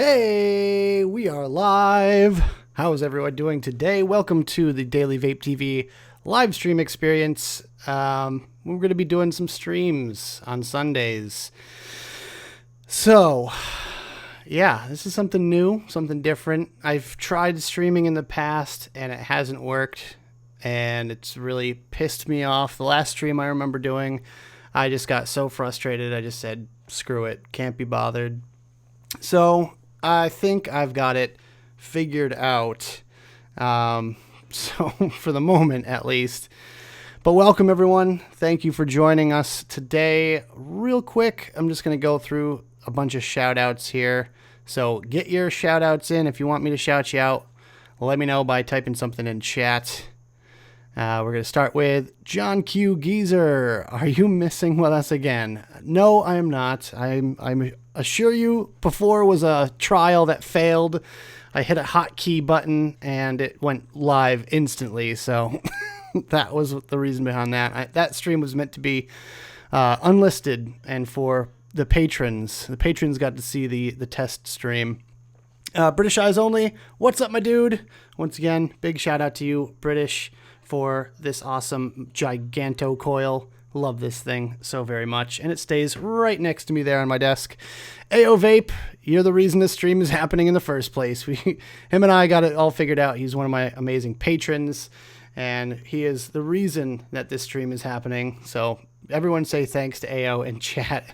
Hey, we are live. How is everyone doing today? Welcome to the Daily Vape TV live stream experience. We're going to be doing some streams on Sundays. So, yeah, this is something new, something different. I've tried streaming in the past and it hasn't worked, and it's really pissed me off. The last stream I remember doing, I just got so frustrated. I just said, screw it, can't be bothered. So I think I've got it figured out. So for the moment, at least. But welcome, everyone. Thank you for joining us today. Real quick, I'm just going to go through a bunch of shout outs here. So get your shout outs in. If you want me to shout you out, let me know by typing something in chat. We're going to start with John Q. Geezer. Are you missing with us again? No, I am not. I'm assure you, before was a trial that failed. I hit a hotkey button and it went live instantly. So that was the reason behind that. That stream was meant to be unlisted and for the patrons. The patrons got to see the test stream. British Eyes Only. What's up, my dude? Once again, big shout out to you, British, for this awesome giganto coil. Love this thing so very much, and it stays right next to me there on my desk. AO Vape, you're the reason this stream is happening in the first place. Him and I got it all figured out. He's one of my amazing patrons, and he is the reason that this stream is happening. So everyone say thanks to AO in chat.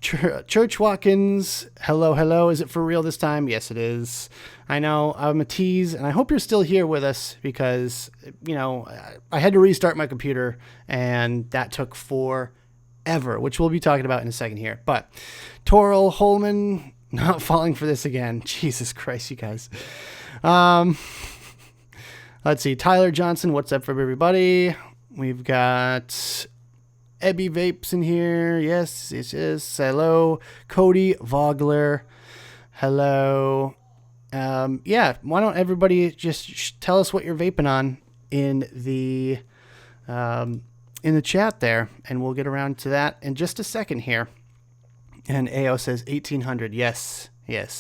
Church Watkins, hello. Is it for real this time? Yes, it is. I know, I'm a tease, and I hope you're still here with us because, you know, I had to restart my computer, and that took forever, which we'll be talking about in a second here. But Toril Holman, not falling for this again. Jesus Christ, you guys. Let's see. Tyler Johnson, what's up for everybody? We've got Ebby Vapes in here. Yes. Hello. Cody Vogler. Hello. Yeah, why don't everybody just tell us what you're vaping on in the chat there, and we'll get around to that in just a second here. And AO says 1800. Yes,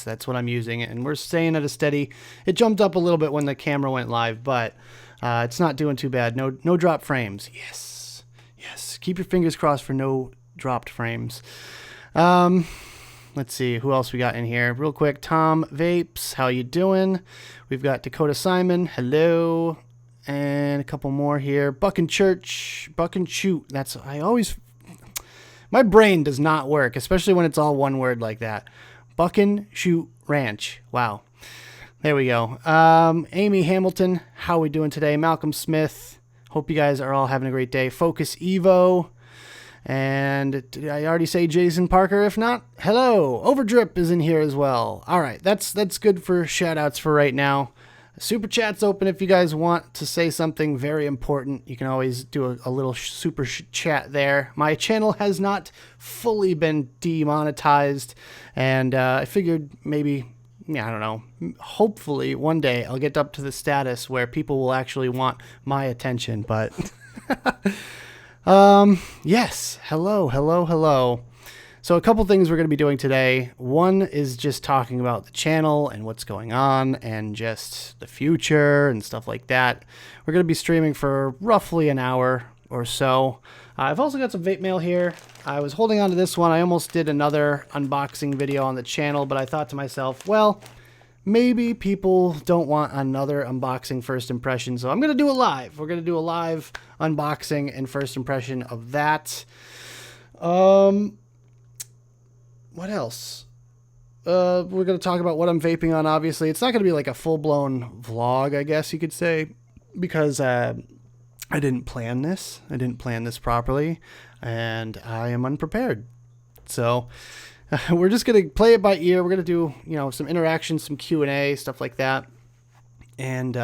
that's what I'm using, and we're staying at a steady. It jumped up a little bit when the camera went live, but it's not doing too bad. No drop frames. Yes. Keep your fingers crossed for no dropped frames. Let's see who else we got in here. Real quick, Tom Vapes, how you doing? We've got Dakota Simon, hello, and a couple more here. Buck and Church, Buck and Shoot. My brain does not work, especially when it's all one word like that. Buck and Shoot Ranch. Wow. There we go. Amy Hamilton, how we doing today? Malcolm Smith, hope you guys are all having a great day. Focus Evo. And did I already say Jason Parker? If not, hello. Overdrip is in here as well. All right, that's good for shout outs for right now. Super chat's open if you guys want to say something very important. You can always do a little super chat there. My channel has not fully been demonetized, and I figured maybe, I don't know, hopefully one day I'll get up to the status where people will actually want my attention, but yes. Hello. So a couple things we're going to be doing today. One is just talking about the channel and what's going on and just the future and stuff like that. We're going to be streaming for roughly an hour or so. I've also got some vape mail here. I was holding on to this one. I almost did another unboxing video on the channel, but I thought to myself, well, maybe people don't want another unboxing first impression, so I'm going to do it live. We're going to do a live unboxing and first impression of that. What else? We're going to talk about what I'm vaping on, obviously. It's not going to be like a full-blown vlog, I guess you could say, because I didn't plan this. I didn't plan this properly, and I am unprepared. So we're just going to play it by ear. We're going to do, some interaction, some Q&A, stuff like that. And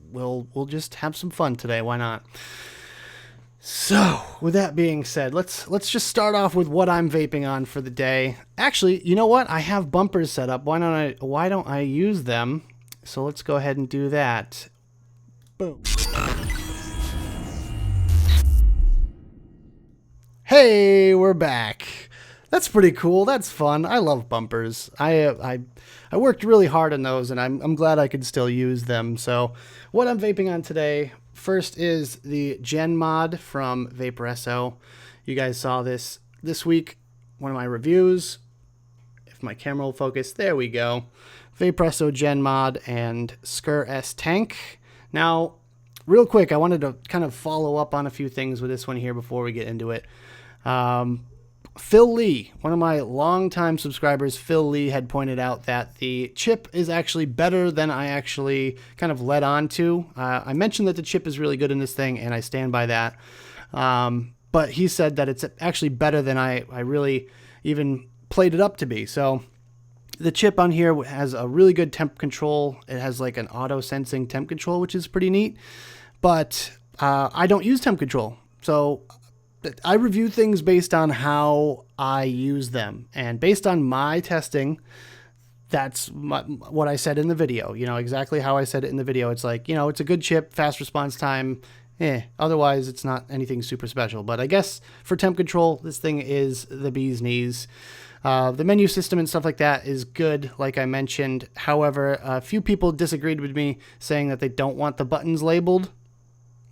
we'll just have some fun today. Why not? So, with that being said, let's just start off with what I'm vaping on for the day. Actually, you know what? I have bumpers set up. Why don't I use them? So let's go ahead and do that. Boom. Hey, we're back. That's pretty cool. That's fun. I love bumpers. I worked really hard on those, and I'm glad I could still use them. So what I'm vaping on today, first is the Gen Mod from Vaporesso. You guys saw this week, one of my reviews. If my camera will focus, there we go. Vaporesso Gen Mod and Skur S Tank. Now, real quick, I wanted to kind of follow up on a few things with this one here before we get into it. Phil Lee, one of my longtime subscribers, Phil Lee, had pointed out that the chip is actually better than I actually kind of led on to. I mentioned that the chip is really good in this thing, and I stand by that. But he said that it's actually better than I really even played it up to be. So the chip on here has a really good temp control. It has like an auto sensing temp control, which is pretty neat. But I don't use temp control. So I review things based on how I use them, and based on my testing, that's what I said in the video. You know, exactly how I said it in the video. It's like, you know, it's a good chip, fast response time. Otherwise, it's not anything super special. But I guess for temp control, this thing is the bee's knees. The menu system and stuff like that is good, like I mentioned. However, a few people disagreed with me, saying that they don't want the buttons labeled.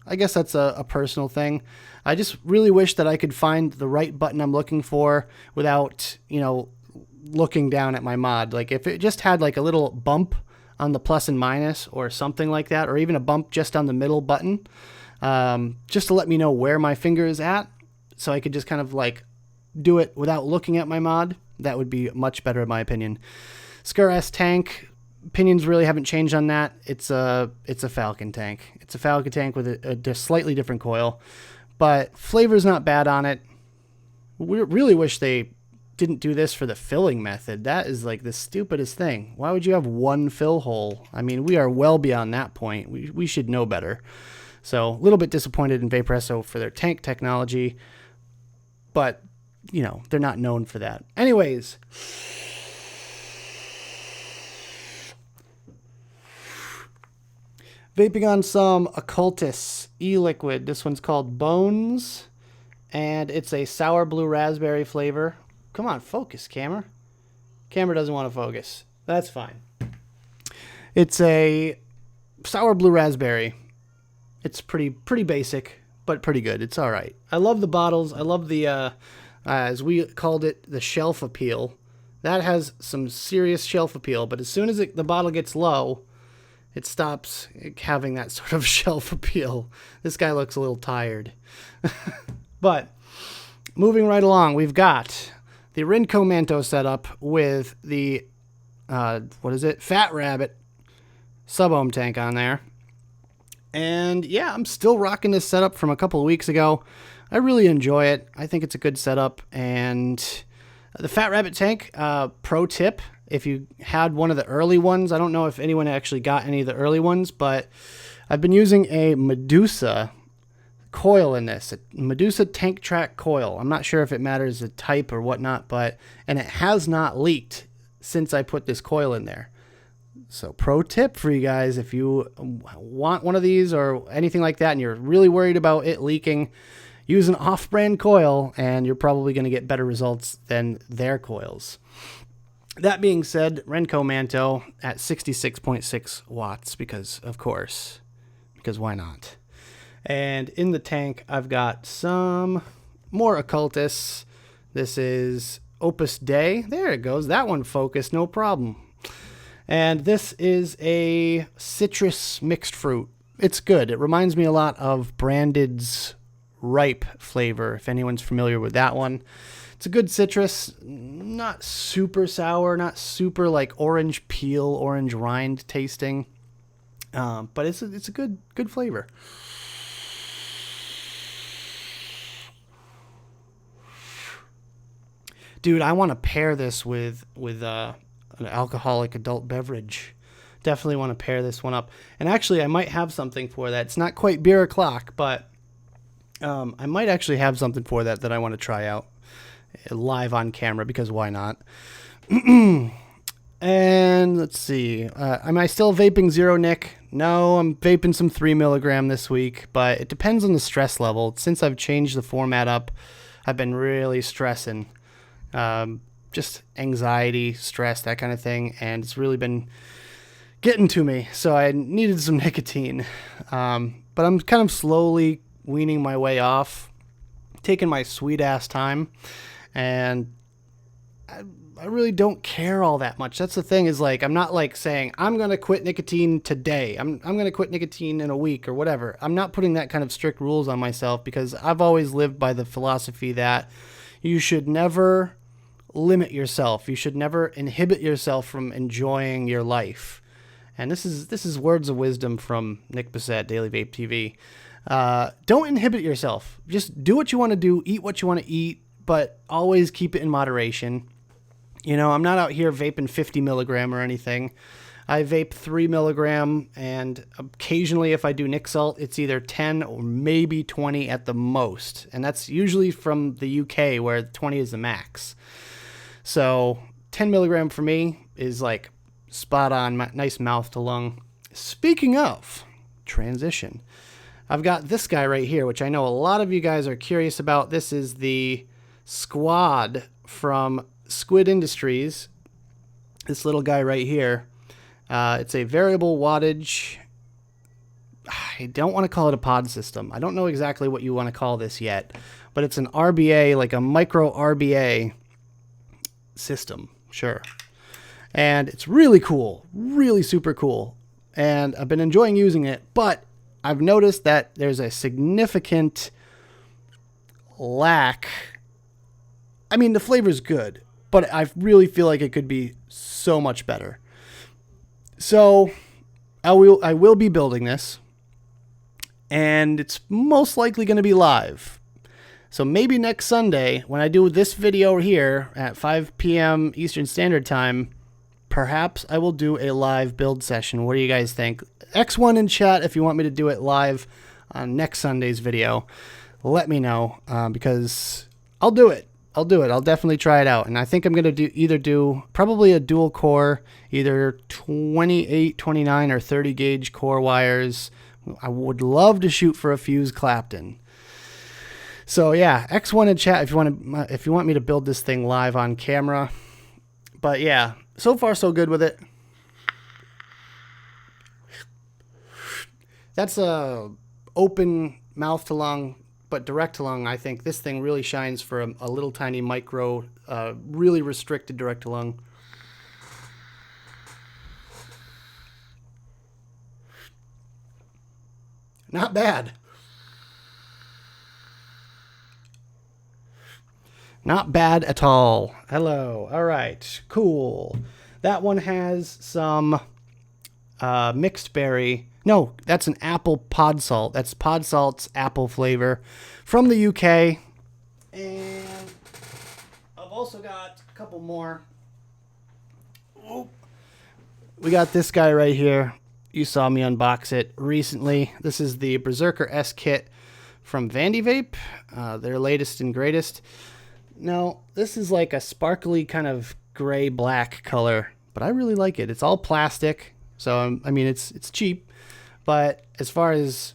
I guess that's a personal thing. I just really wish that I could find the right button I'm looking for without, you know, looking down at my mod. Like if it just had like a little bump on the plus and minus or something like that, or even a bump just on the middle button, just to let me know where my finger is at, so I could just kind of like do it without looking at my mod, that would be much better in my opinion. Skur S Tank, opinions really haven't changed on that. It's a Falcon tank. It's a Falcon tank with a slightly different coil, but flavor's not bad on it. We really wish they didn't do this for the filling method. That is like the stupidest thing. Why would you have one fill hole? I mean, we are well beyond that point. We should know better. So a little bit disappointed in Vaporesso for their tank technology, but you know, they're not known for that. Anyways, vaping on some Occultus e-liquid. This one's called Bones, and it's a sour blue raspberry flavor. Come on, focus, camera. Camera doesn't want to focus. That's fine. It's a sour blue raspberry. It's pretty basic, but pretty good. It's all right. I love the bottles. I love the, as we called it, the shelf appeal. That has some serious shelf appeal, but as soon as the bottle gets low, it stops having that sort of shelf appeal. This guy looks a little tired. But moving right along, we've got the Renko Manto setup with the, Fat Rabbit sub-ohm tank on there. And yeah, I'm still rocking this setup from a couple of weeks ago. I really enjoy it. I think it's a good setup. And the Fat Rabbit tank, pro tip, if you had one of the early ones, I don't know if anyone actually got any of the early ones, but I've been using a Medusa coil in this, a Medusa tank track coil. I'm not sure if it matters the type or whatnot, and it has not leaked since I put this coil in there. So pro tip for you guys, if you want one of these or anything like that and you're really worried about it leaking, use an off-brand coil and you're probably going to get better results than their coils. That being said, Renko Manto at 66.6 watts because, of course, because why not? And in the tank, I've got some more Occultus. This is Opus Dei. There it goes. That one focused, no problem. And this is a citrus mixed fruit. It's good. It reminds me a lot of Branded's Ripe flavor, if anyone's familiar with that one. It's a good citrus, not super sour, not super like orange peel, orange rind tasting, but it's a good flavor. Dude, I want to pair this with an alcoholic adult beverage. Definitely want to pair this one up. And actually, I might have something for that. It's not quite beer o'clock, but I might actually have something for that I want to try out live on camera, because why not? And let's see. Am I still vaping Zero Nick? No, I'm vaping some 3 milligram this week, but it depends on the stress level. Since I've changed the format up, I've been really stressing. just anxiety, stress, that kind of thing. And it's really been getting to me. So I needed some nicotine. But I'm kind of slowly weaning my way off, taking my sweet ass time. And I really don't care all that much. That's the thing, is like, I'm not like saying I'm going to quit nicotine today. I'm going to quit nicotine in a week or whatever. I'm not putting that kind of strict rules on myself, because I've always lived by the philosophy that you should never limit yourself. You should never inhibit yourself from enjoying your life. And this is words of wisdom from Nick Bissett, Daily Vape TV. Don't inhibit yourself. Just do what you want to do, eat what you want to eat, but always keep it in moderation. You know, I'm not out here vaping 50 milligram or anything. I vape 3 milligram, and occasionally if I do Nick Salt, it's either 10 or maybe 20 at the most. And that's usually from the UK, where 20 is the max. So 10 milligram for me is like spot on, nice mouth to lung. Speaking of transition, I've got this guy right here, which I know a lot of you guys are curious about. This is the Squad from Squid Industries. This little guy right here. It's a variable wattage. I don't want to call it a pod system. I don't know exactly what you want to call this yet, but it's an RBA, like a micro RBA system. Sure. And it's really cool, really super cool. And I've been enjoying using it, but I've noticed that there's a significant lack. I mean, the flavor's good, but I really feel like it could be so much better. So I will be building this, and it's most likely going to be live. So maybe next Sunday, when I do this video here at 5 p.m. Eastern Standard Time, perhaps I will do a live build session. What do you guys think? X1 in chat if you want me to do it live on next Sunday's video. Let me know, because I'll do it. I'll definitely try it out. And I think I'm going to either do probably a dual core, either 28, 29, or 30 gauge core wires. I would love to shoot for a fuse Clapton. So yeah, X1 in chat if you want me to build this thing live on camera. But yeah, so far so good with it. That's a open mouth to lung, but direct to lung. I think this thing really shines for a little tiny micro, really restricted direct to lung. Not bad. Not bad at all. Hello. All right. Cool. That one has some mixed berry. No, that's an apple pod salt. That's pod salt's apple flavor from the UK. And I've also got a couple more. Oh. We got this guy right here. You saw me unbox it recently. This is the Berserker S kit from Vandy Vape, their latest and greatest. Now, this is like a sparkly kind of gray-black color, but I really like it. It's all plastic, so I mean it's cheap. But as far as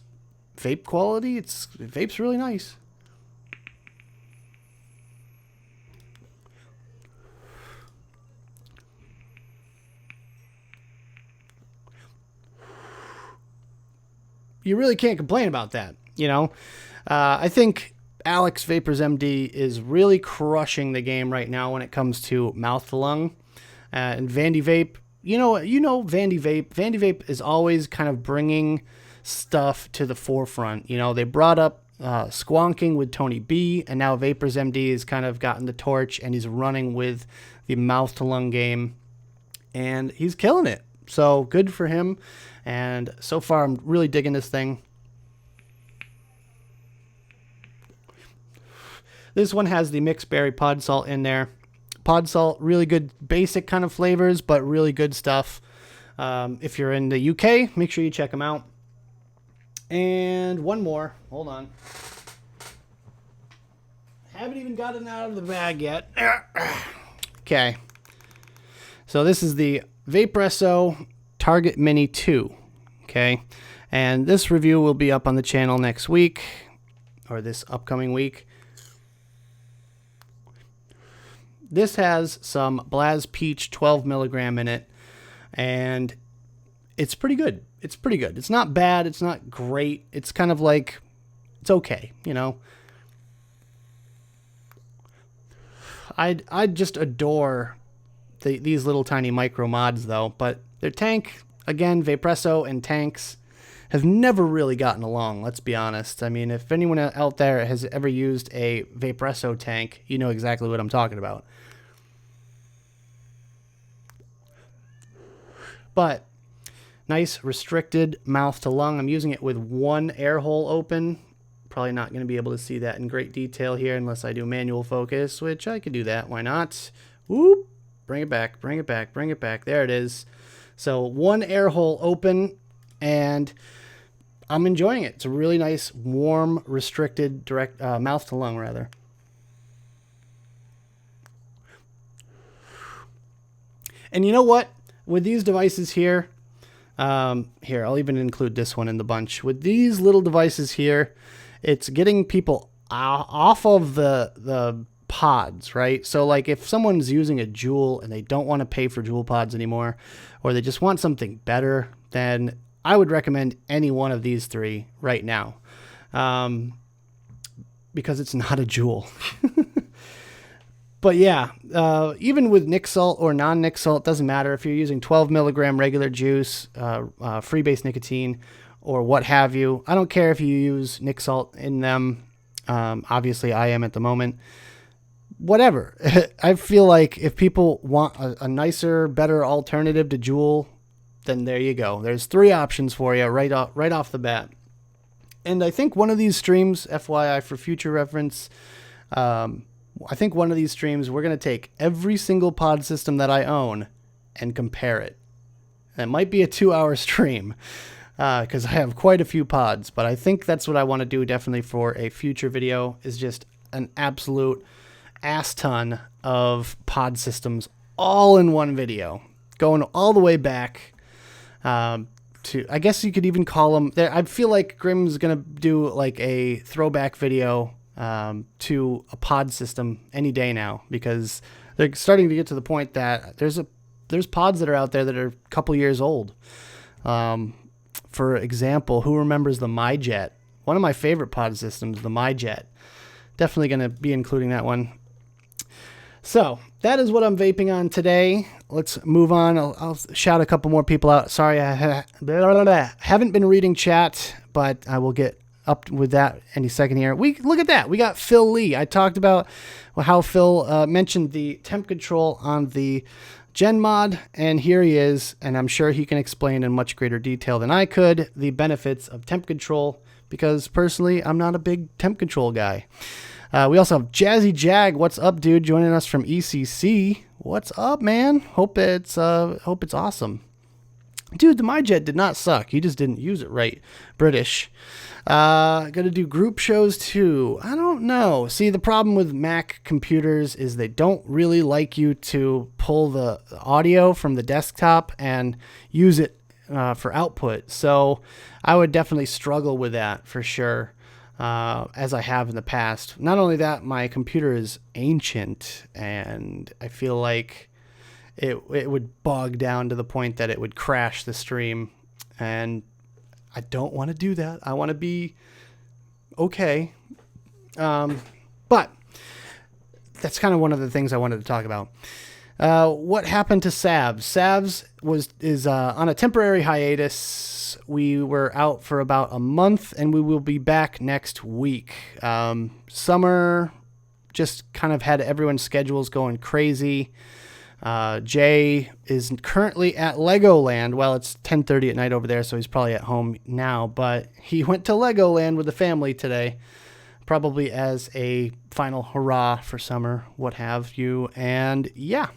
vape quality, vape's really nice. You really can't complain about that, you know? I think Alex Vapors MD is really crushing the game right now when it comes to mouth to lung. And Vandy Vape, you know Vandy Vape. Vandy Vape is always kind of bringing stuff to the forefront. You know, they brought up Squonking with Tony B, and now Vapors MD has kind of gotten the torch, and he's running with the mouth to lung game, and he's killing it. So good for him. And so far, I'm really digging this thing. This one has the mixed berry pod salt in there. Pod salt, really good basic kind of flavors, but really good stuff. If you're in the UK, make sure you check them out. And one more. Hold on. Haven't even gotten out of the bag yet. Okay. So this is the Vaporesso Target Mini 2. Okay. And this review will be up on the channel next week, or this upcoming week. This has some Blaz Peach 12 milligram in it, and it's pretty good. It's pretty good. It's not bad. It's not great. It's kind of like, it's okay, you know. I just adore these little tiny micro mods though, but their tank, again, Vapresso and tanks have never really gotten along, let's be honest. I mean, if anyone out there has ever used a Vapresso tank, you know exactly what I'm talking about. But nice restricted mouth to lung. I'm using it with one air hole open. Probably not going to be able to see that in great detail here unless I do manual focus, which I could do that. Why not? Whoop. Bring it back, bring it back, bring it back. There it is. So one air hole open, and I'm enjoying it. It's a really nice, warm, restricted, direct mouth to lung, rather. And you know what? With these devices here, here, I'll even include this one in the bunch. With these little devices here, it's getting people off of the pods, right? So like if someone's using a Juul and they don't want to pay for Juul pods anymore, or they just want something better, then I would recommend any one of these three right now, because it's not a Juul. But yeah, even with Nic Salt or non-Nic Salt, it doesn't matter if you're using 12 milligram regular juice, free-base nicotine, or what have you. I don't care if you use Nic Salt in them. Obviously, I am at the moment. Whatever. I feel like if people want a nicer, better alternative to Juul, then there you go. There's three options for you right off the bat. And I think one of these streams, FYI for future reference, I think one of these streams, we're going to take every single pod system that I own and compare it. It might be a 2-hour stream because I have quite a few pods, but I think that's what I want to do definitely for a future video, is just an absolute ass ton of pod systems all in one video, going all the way back to, I guess you could even call them, I feel like Grim's going to do like a throwback video to a pod system any day now, because they're starting to get to the point that there's pods that are out there that are a couple years old. For example, who remembers the MyJet? One of my favorite pod systems, the MyJet. Definitely going to be including that one. So that is what I'm vaping on today. Let's move on. I'll shout a couple more people out. Sorry, I haven't been reading chat, but I will get up with that any second here. Look at that. We got Phil Lee. I talked about how Phil mentioned the temp control on the Gen Mod, and here he is, and I'm sure he can explain in much greater detail than I could the benefits of temp control, because personally, I'm not a big temp control guy. We also have Jazzy Jag. What's up, dude? Joining us from ECC. What's up, man? Hope it's awesome. Dude, the MyJet did not suck. You just didn't use it right. British. Gonna do group shows too. I don't know. See, the problem with Mac computers is they don't really like you to pull the audio from the desktop and use it for output. So I would definitely struggle with that for sure, as I have in the past. Not only that, my computer is ancient, and I feel like it would bog down to the point that it would crash the stream, and I don't want to do that. I want to be okay. But that's kind of one of the things I wanted to talk about. What happened to Savs? Savs is on a temporary hiatus. We were out for about a month, and we will be back next week. Summer just kind of had everyone's schedules going crazy. Jay is currently at Legoland. Well, it's 10:30 at night over there, so he's probably at home now, but he went to Legoland with the family today, probably as a final hurrah for summer, what have you. And yeah,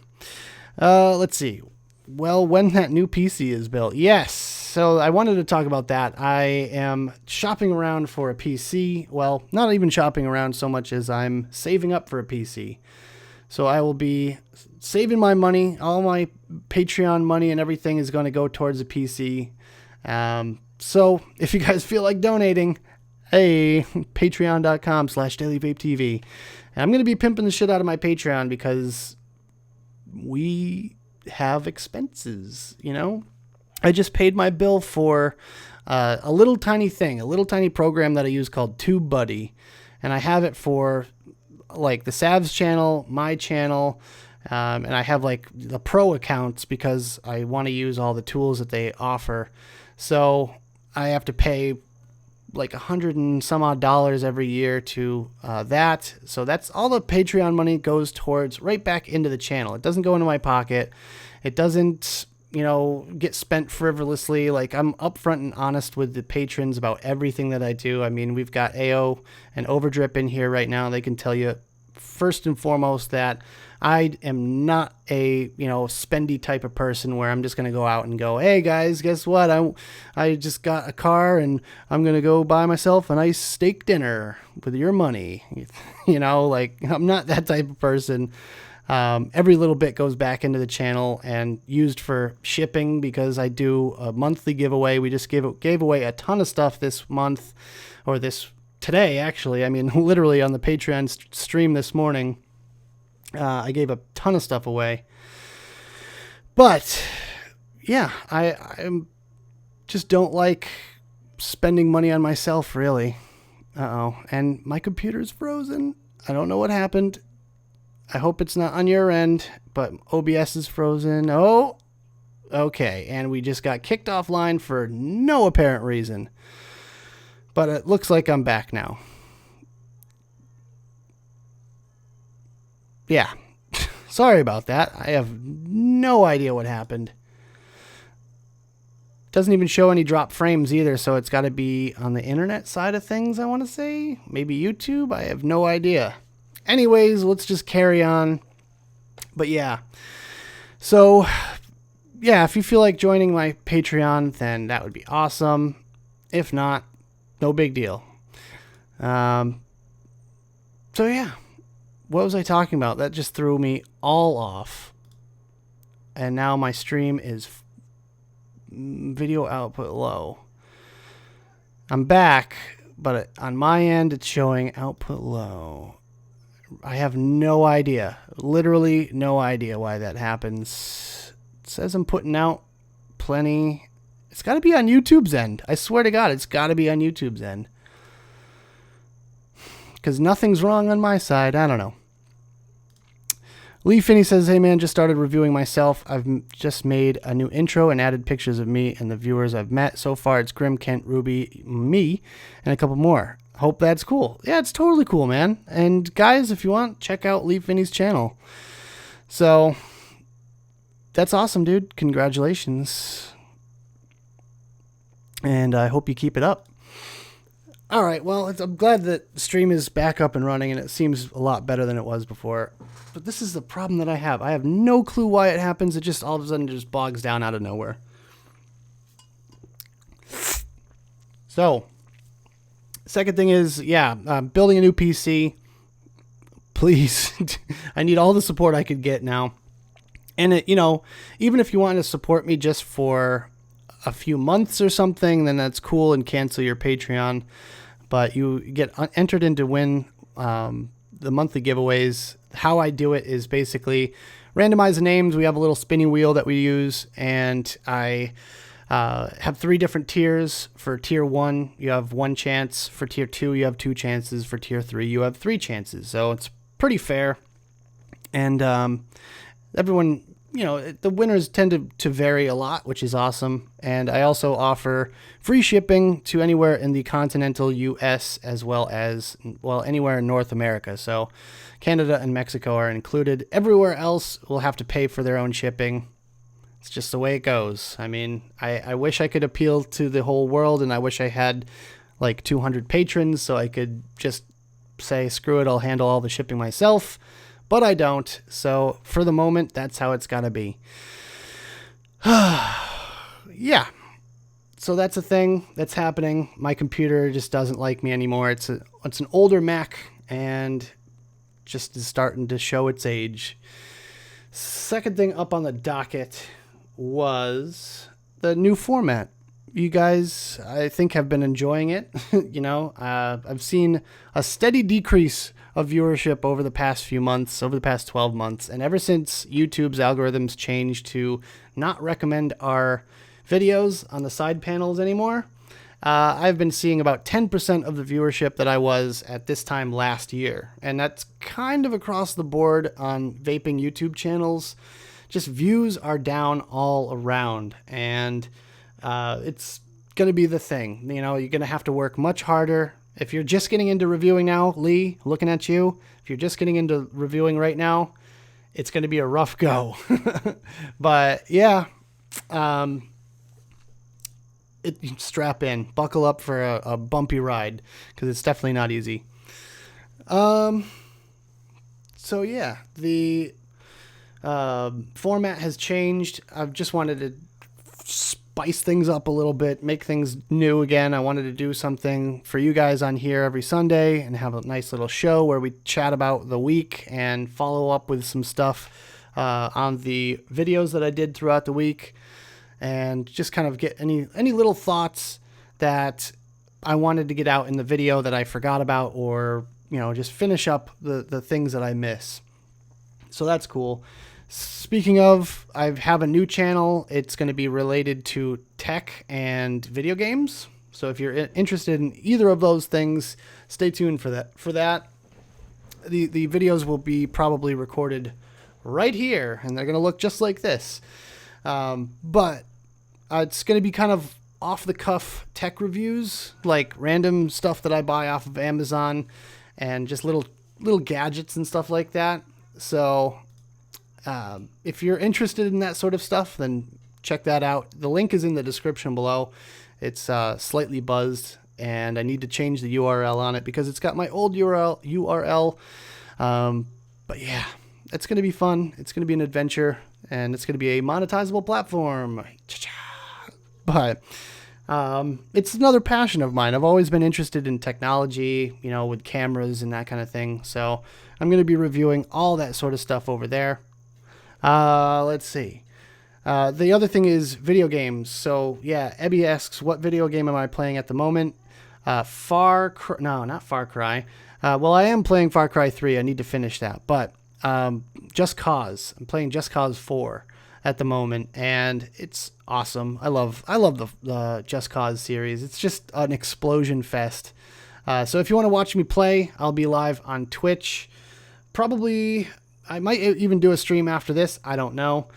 let's see. Well, when that new PC is built. Yes. So I wanted to talk about that. I am shopping around for a PC. Well, not even shopping around so much as I'm saving up for a PC. So I will be saving my money. All my Patreon money and everything is going to go towards a PC. So if you guys feel like donating, hey, patreon.com/dailyvapetv. And I'm going to be pimping the shit out of my Patreon, because we have expenses, you know? I just paid my bill for a little tiny thing, a little tiny program that I use called TubeBuddy. And I have it for like the Savs channel, my channel, and I have like the pro accounts because I want to use all the tools that they offer. So I have to pay like $100 and some odd every year to that. So that's all the Patreon money goes towards right back into the channel. It doesn't go into my pocket. It doesn't, you know, get spent frivolously. Like, I'm upfront and honest with the patrons about everything that I do. I mean, we've got AO and Overdrip in here right now. They can tell you first and foremost that I am not a, you know, spendy type of person where I'm just going to go out and go, hey guys, guess what? I just got a car and I'm going to go buy myself a nice steak dinner with your money. You know, like, I'm not that type of person. Every little bit goes back into the channel and used for shipping because I do a monthly giveaway. We just gave away a ton of stuff this month, or today, actually. I mean, literally on the Patreon stream this morning. I gave a ton of stuff away. But, yeah, I just don't like spending money on myself, really. Uh-oh. And my computer's frozen. I don't know what happened. I hope it's not on your end, but OBS is frozen. Oh, okay. And we just got kicked offline for no apparent reason. But it looks like I'm back now. Yeah. Sorry about that. I have no idea what happened. Doesn't even show any drop frames either, so it's got to be on the internet side of things, I want to say. Maybe YouTube? I have no idea. Anyways, let's just carry on. But yeah. So, yeah, if you feel like joining my Patreon, then that would be awesome. If not, no big deal. So yeah. What was I talking about? That just threw me all off. And now my stream is video output low. I'm back, but on my end, it's showing output low. I have no idea. Literally no idea why that happens. It says I'm putting out plenty. It's got to be on YouTube's end. I swear to God, it's got to be on YouTube's end. Because nothing's wrong on my side. I don't know. Lee Finney says, hey man, just started reviewing myself. I've just made a new intro and added pictures of me and the viewers I've met. So far, it's Grim, Kent, Ruby, me, and a couple more. Hope that's cool. Yeah, it's totally cool, man. And guys, if you want, check out Lee Finney's channel. So, that's awesome, dude. Congratulations. And I hope you keep it up. All right, well, I'm glad that the stream is back up and running, and it seems a lot better than it was before. But this is the problem that I have. I have no clue why it happens. It just all of a sudden just bogs down out of nowhere. So, second thing is, yeah, building a new PC. Please, I need all the support I could get now. And, it, you know, even if you want to support me just for a few months or something, then that's cool, and cancel your Patreon. But you get entered in to win the monthly giveaways. How I do it is basically randomize the names. We have a little spinning wheel that we use, and I have 3 different tiers. For tier 1, you have 1 chance. For tier 2, you have 2 chances. For tier 3, you have 3 chances. So it's pretty fair. And everyone, you know, the winners tend to vary a lot, which is awesome. And I also offer free shipping to anywhere in the continental U.S. as well as, well, anywhere in North America. So Canada and Mexico are included. Everywhere else will have to pay for their own shipping. It's just the way it goes. I mean, I wish I could appeal to the whole world, and I wish I had like 200 patrons so I could just say, screw it, I'll handle all the shipping myself. But I don't, so for the moment, that's how it's got to be. Yeah, so that's a thing that's happening. My computer just doesn't like me anymore. It's an older Mac, and just is starting to show its age. Second thing up on the docket was the new format. you guys, I think, have been enjoying it. I've seen a steady decrease of viewership over the past few months, over the past 12 months. And ever since YouTube's algorithms changed to not recommend our videos on the side panels anymore, I've been seeing about 10% of the viewership that I was at this time last year. And that's kind of across the board on vaping YouTube channels. Just views are down all around. And it's going to be the thing. You're going to have to work much harder. If you're just getting into reviewing now, Lee, looking at you, if you're just getting into reviewing right now, it's going to be a rough go. But yeah, strap in, buckle up for a bumpy ride, because it's definitely not easy. So yeah, the format has changed. I've just wanted to spice things up a little bit, make things new again. I wanted to do something for you guys on here every Sunday and have a nice little show where we chat about the week and follow up with some stuff on the videos that I did throughout the week, and just kind of get any little thoughts that I wanted to get out in the video that I forgot about, or just finish up the things that I miss. So that's cool. Speaking of, I have a new channel. It's going to be related to tech and video games. So if you're interested in either of those things, stay tuned for that. The videos will be probably recorded right here, and they're going to look just like this. But it's going to be kind of off-the-cuff tech reviews, like random stuff that I buy off of Amazon, and just little gadgets and stuff like that. So if you're interested in that sort of stuff, then check that out. The link is in the description below. It's Slightly Buzzed, and I need to change the URL on it because it's got my old URL. But yeah, it's going to be fun. It's going to be an adventure, and it's going to be a monetizable platform. But it's another passion of mine. I've always been interested in technology, with cameras and that kind of thing. So I'm going to be reviewing all that sort of stuff over there. Let's see. The other thing is video games. So yeah, Ebby asks, what video game am I playing at the moment? Not Far Cry. Well, I am playing Far Cry 3. I need to finish that. But Just Cause. I'm playing Just Cause 4 at the moment, and it's awesome. I love the Just Cause series. It's just an explosion fest. So if you want to watch me play, I'll be live on Twitch. Probably, I might even do a stream after this. I don't know.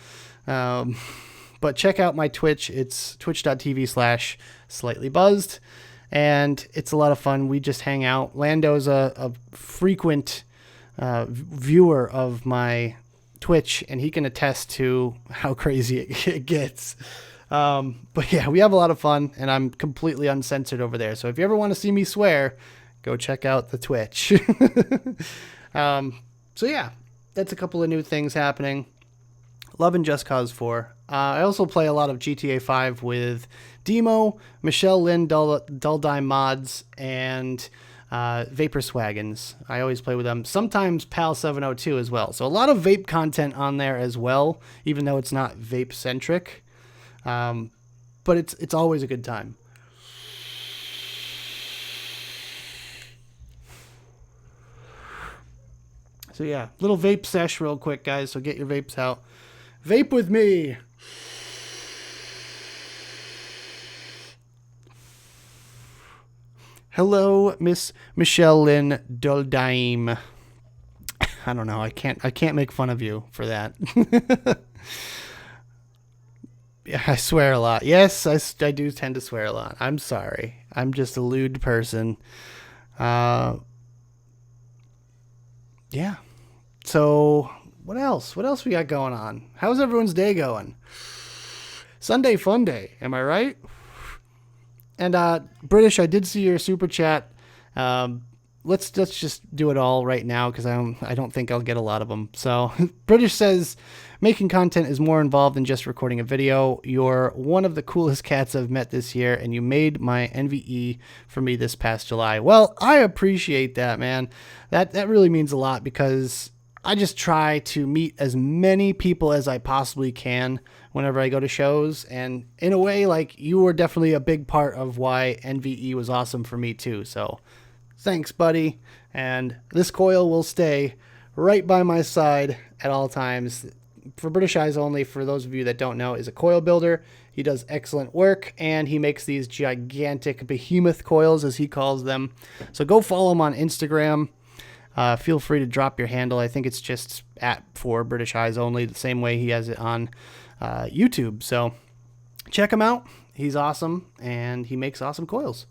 But check out my Twitch. It's twitch.tv/slightlybuzzed. And it's a lot of fun. We just hang out. Lando's a frequent viewer of my Twitch, and he can attest to how crazy it gets. But yeah, we have a lot of fun, and I'm completely uncensored over there. So if you ever want to see me swear, go check out the Twitch. So yeah, that's a couple of new things happening. Loving Just Cause 4. I also play a lot of GTA 5 with Demo, Michelle Lynn, Dull Mods, and Vapor Swaggins. I always play with them. Sometimes Pal 702 as well. So a lot of vape content on there as well, even though it's not vape centric. But it's always a good time. So yeah, little vape sesh real quick, guys. So get your vapes out. Vape with me. Hello, Miss Michelle Lynn Doldaim. I don't know. I can't make fun of you for that. Yeah, I swear a lot. Yes, I do tend to swear a lot. I'm sorry. I'm just a lewd person. Yeah. So what else? What else we got going on? How's everyone's day going? Sunday fun day. Am I right? And British, I did see your super chat. Let's just do it all right now, because I don't think I'll get a lot of them. So British says, making content is more involved than just recording a video. You're one of the coolest cats I've met this year, and you made my NVE for me this past July. Well, I appreciate that, man. That really means a lot, because I just try to meet as many people as I possibly can whenever I go to shows. And in a way, like, you were definitely a big part of why NVE was awesome for me too. So thanks, buddy. And this coil will stay right by my side at all times. For British Eyes Only, for those of you that don't know, is a coil builder. He does excellent work, and he makes these gigantic behemoth coils, as he calls them. So go follow him on Instagram. Feel free to drop your handle. I think it's just @for British Eyes Only, the same way he has it on YouTube. So check him out. He's awesome, and he makes awesome coils.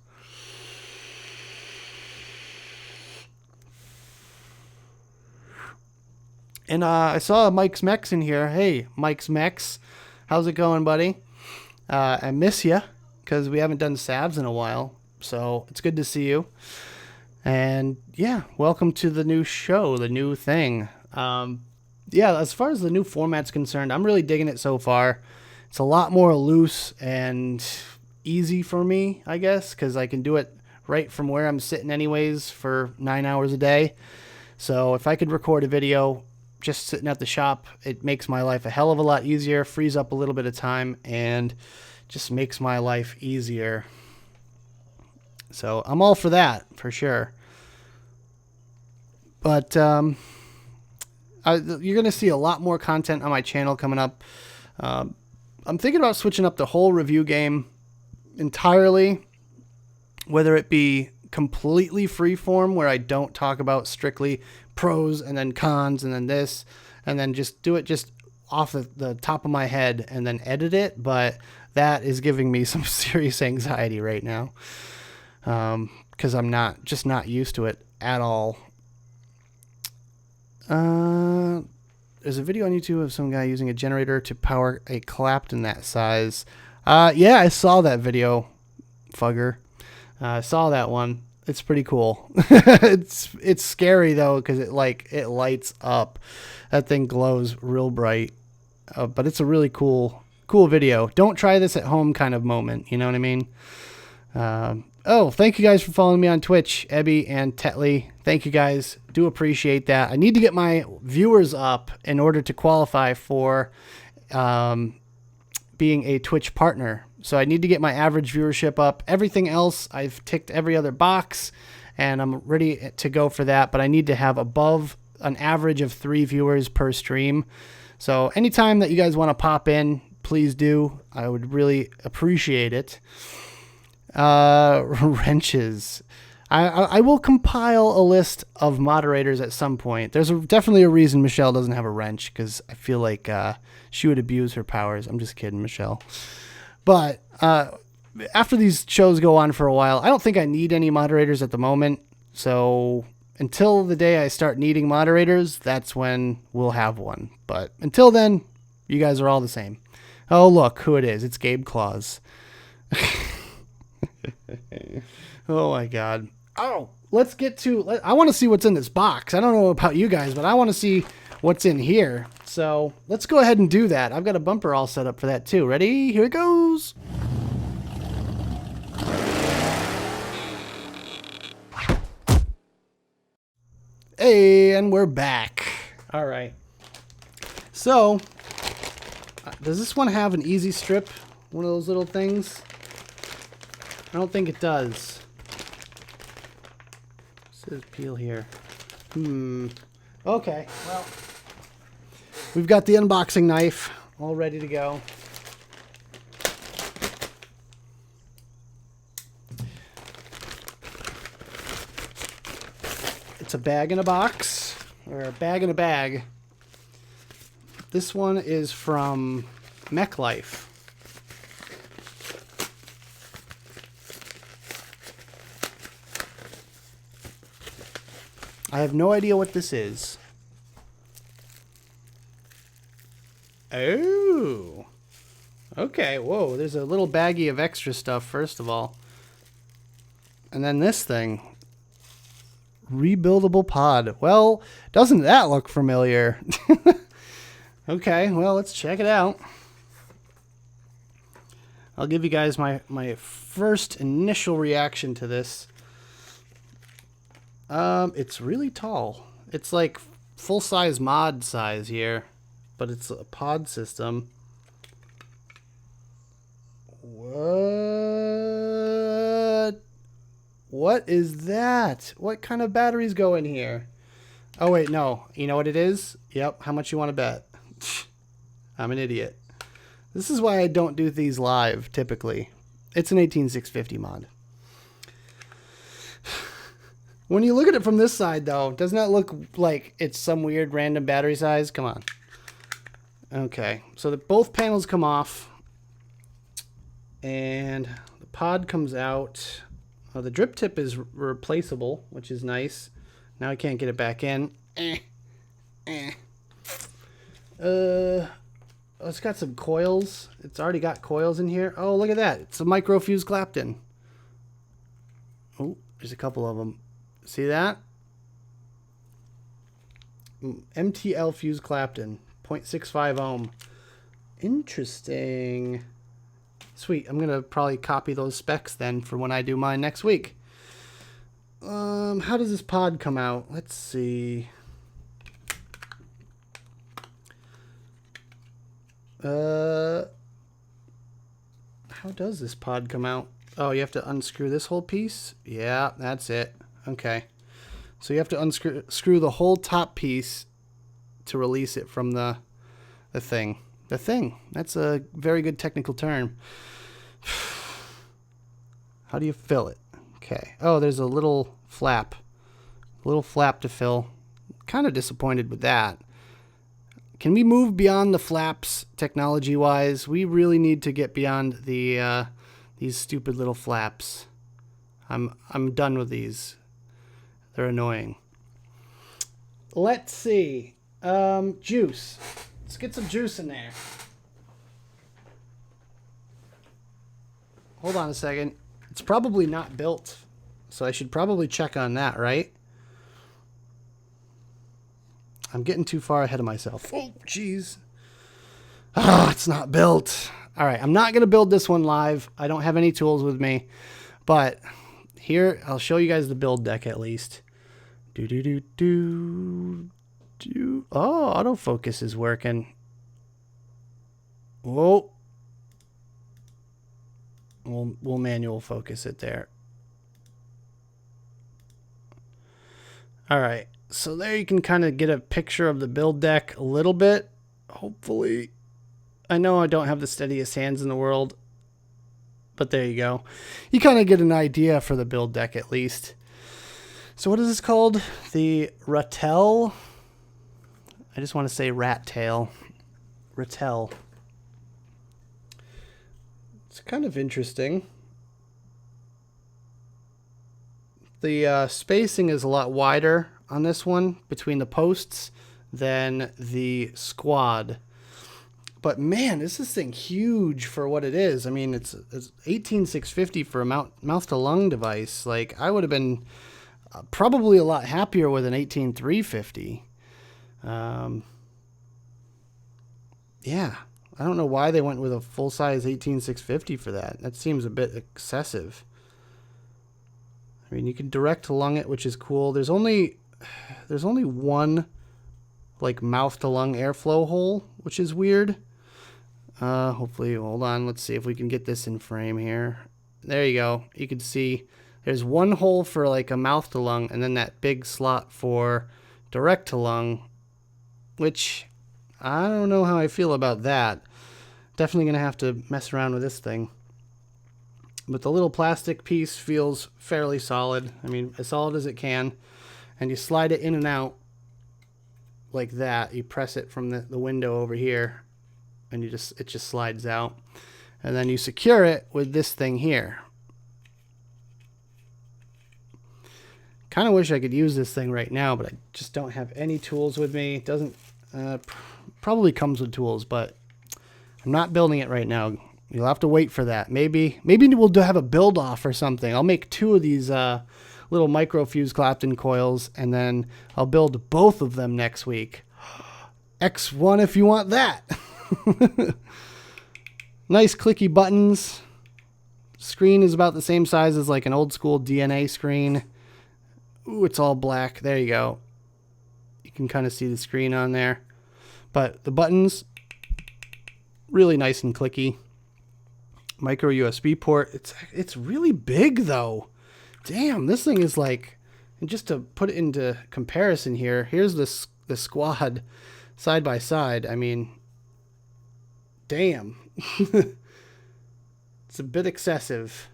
And I saw Mike's Mex in here. Hey, Mike's Mex. How's it going, buddy? I miss you because we haven't done Sabs in a while. So it's good to see you. And yeah, welcome to the new show, the new thing. Yeah, as far as the new format's concerned, I'm really digging it so far. It's a lot more loose and easy for me, I guess, because I can do it right from where I'm sitting anyways for 9 hours a day. So if I could record a video just sitting at the shop, it makes my life a hell of a lot easier, frees up a little bit of time, and just makes my life easier. So I'm all for that, for sure. But you're going to see a lot more content on my channel coming up. I'm thinking about switching up the whole review game entirely, whether it be completely freeform, where I don't talk about strictly pros and then cons and then this, and then just do it just off the top of my head and then edit it. But that is giving me some serious anxiety right now, because I'm not used to it at all. There's a video on YouTube of some guy using a generator to power a Clapton that size. Yeah, I saw that video, Fugger. I saw that one. It's pretty cool. It's scary though, because it lights up. That thing glows real bright. But it's a really cool video. Don't try this at home kind of moment. You know what I mean? Oh, thank you guys for following me on Twitch, Ebby and Tetley. Thank you guys. Do appreciate that. I need to get my viewers up in order to qualify for being a Twitch partner. So I need to get my average viewership up. Everything else, I've ticked every other box, and I'm ready to go for that. But I need to have above an average of 3 viewers per stream. So anytime that you guys want to pop in, please do. I would really appreciate it. Wrenches. I will compile a list of moderators at some point. There's definitely a reason Michelle doesn't have a wrench, because I feel like she would abuse her powers. I'm just kidding, Michelle. But after these shows go on for a while, I don't think I need any moderators at the moment. So until the day I start needing moderators, that's when we'll have one. But until then, you guys are all the same. Oh, look who it is. It's Gabe Claus. Oh, my God. Oh, let's get to... I want to see what's in this box. I don't know about you guys, but I want to see what's in here. So let's go ahead and do that. I've got a bumper all set up for that too. Ready? Here it goes. Hey, and we're back. All right. So, does this one have an easy strip? One of those little things? I don't think it does. It says peel here. Okay, well, we've got the unboxing knife all ready to go. It's a bag in a box, or a bag in a bag. This one is from Mech Life. I have no idea what this is. Oh. Okay, whoa, there's a little baggie of extra stuff, first of all. And then this thing. Rebuildable pod. Well, doesn't that look familiar? Okay, well, let's check it out. I'll give you guys my first initial reaction to this. It's really tall. It's like full-size mod size here, but it's a pod system. What is that? What kind of batteries go in here? Oh, wait, no. You know what it is? Yep. How much you want to bet? I'm an idiot. This is why I don't do these live, typically. It's an 18650 mod. When you look at it from this side, though, doesn't that look like it's some weird random battery size? Come on. Okay, so both panels come off. And the pod comes out. The drip tip is replaceable, which is nice. Now I can't get it back in. It's got some coils. It's already got coils in here. Oh, look at that. It's a micro fuse Clapton. Oh, there's a couple of them. See that? MTL fuse Clapton. 0.65 ohm. Interesting. Sweet. I'm going to probably copy those specs then for when I do mine next week. How does this pod come out? Let's see. How does this pod come out? Oh, you have to unscrew this whole piece? Yeah, that's it. Okay. So you have to unscrew the whole top piece to release it from the thing. The thing. That's a very good technical term. How do you fill it? Okay. Oh, there's a little flap. A little flap to fill. Kind of disappointed with that. Can we move beyond the flaps technology-wise? We really need to get beyond the these stupid little flaps. I'm done with these. They're annoying. Let's see. Juice. Let's get some juice in there. Hold on a second. It's probably not built, so I should probably check on that, right? I'm getting too far ahead of myself. Oh, jeez. Ah, it's not built. All right, I'm not going to build this one live. I don't have any tools with me, but here, I'll show you guys the build deck at least. Oh, autofocus is working. Whoa. We'll manual focus it there. All right. So there you can kind of get a picture of the build deck a little bit. Hopefully. I know I don't have the steadiest hands in the world, but there you go. You kind of get an idea for the build deck at least. So what is this called? The Rattel? I just want to say rat tail. Rattel. It's kind of interesting. The spacing is a lot wider on this one between the posts than the Squad. But man, is this thing huge for what it is. I mean, it's 18650 for a mouth to lung device. Like, I would have been probably a lot happier with an 18350. Yeah, I don't know why they went with a full-size 18650 for that. That seems a bit excessive. I mean, you can direct to lung it, which is cool. There's only one like mouth to lung airflow hole, which is weird. Hopefully, hold on. Let's see if we can get this in frame here. There you go. You can see there's one hole for like a mouth to lung, and then that big slot for direct to lung, which I don't know how I feel about that. Definitely going to have to mess around with this thing. But the little plastic piece feels fairly solid. I mean, as solid as it can. And you slide it in and out like that. You press it from the window over here, and it just slides out. And then you secure it with this thing here. Kind of wish I could use this thing right now, but I just don't have any tools with me. It doesn't probably comes with tools, but I'm not building it right now. You'll have to wait for that. Maybe we'll have a build off or something. I'll make 2 of these little micro fuse Clapton coils, and then I'll build both of them next week. X1 if you want that. Nice clicky buttons. Screen is about the same size as like an old school DNA screen. Ooh, it's all black. There you go. You can kind of see the screen on there. But the buttons, really nice and clicky. micro USB port. It's really big though. Damn, this thing is like, and just to put it into comparison here, here's the Squad side by side. I mean, damn. It's a bit excessive.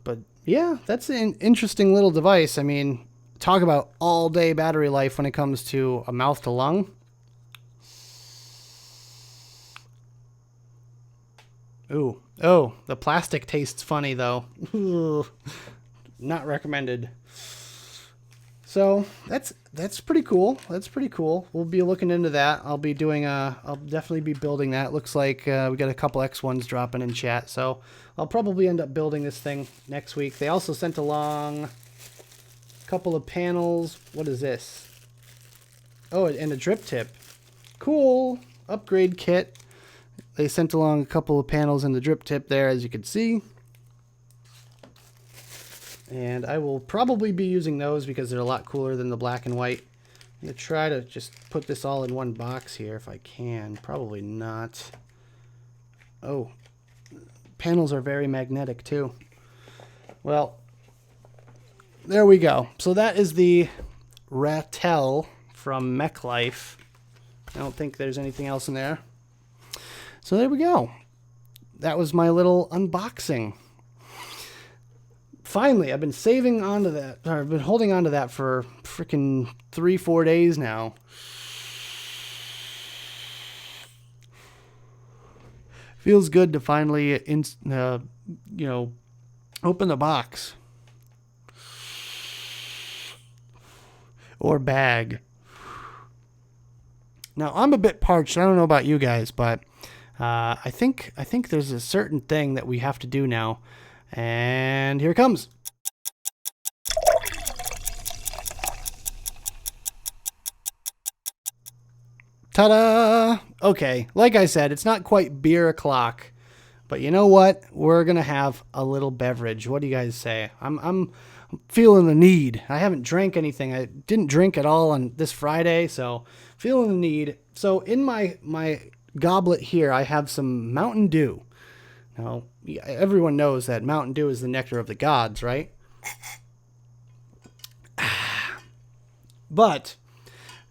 But yeah, that's an interesting little device. I mean, talk about all day battery life when it comes to a mouth to lung. Ooh. Oh, the plastic tastes funny though. Ooh. Not recommended. So that's pretty cool. That's pretty cool. We'll be looking into that. I'll definitely be building that. Looks like we got a couple X1s dropping in chat. So I'll probably end up building this thing next week. They also sent along a couple of panels. What is this? Oh, and a drip tip. Cool. Upgrade kit. They sent along a couple of panels and the drip tip there, as you can see. And I will probably be using those because they're a lot cooler than the black and white. I'm going to try to just put this all in one box here if I can. Probably not. Oh, panels are very magnetic too. Well, there we go. So that is the Rattel from Mech Life. I don't think there's anything else in there. So there we go. That was my little unboxing. Finally, I've been saving onto that, or I've been holding onto that for freaking 3-4 days now. Feels good to finally, open the box. Or bag. Now, I'm a bit parched. I don't know about you guys, but I think there's a certain thing that we have to do now. And here it comes. Ta-da! Okay, like I said, it's not quite beer o'clock, but you know what? We're gonna have a little beverage. What do you guys say? I'm feeling the need. I haven't drank anything. I didn't drink at all on this Friday, so feeling the need. So in my goblet here, I have some Mountain Dew. Now, everyone knows that Mountain Dew is the nectar of the gods, right? But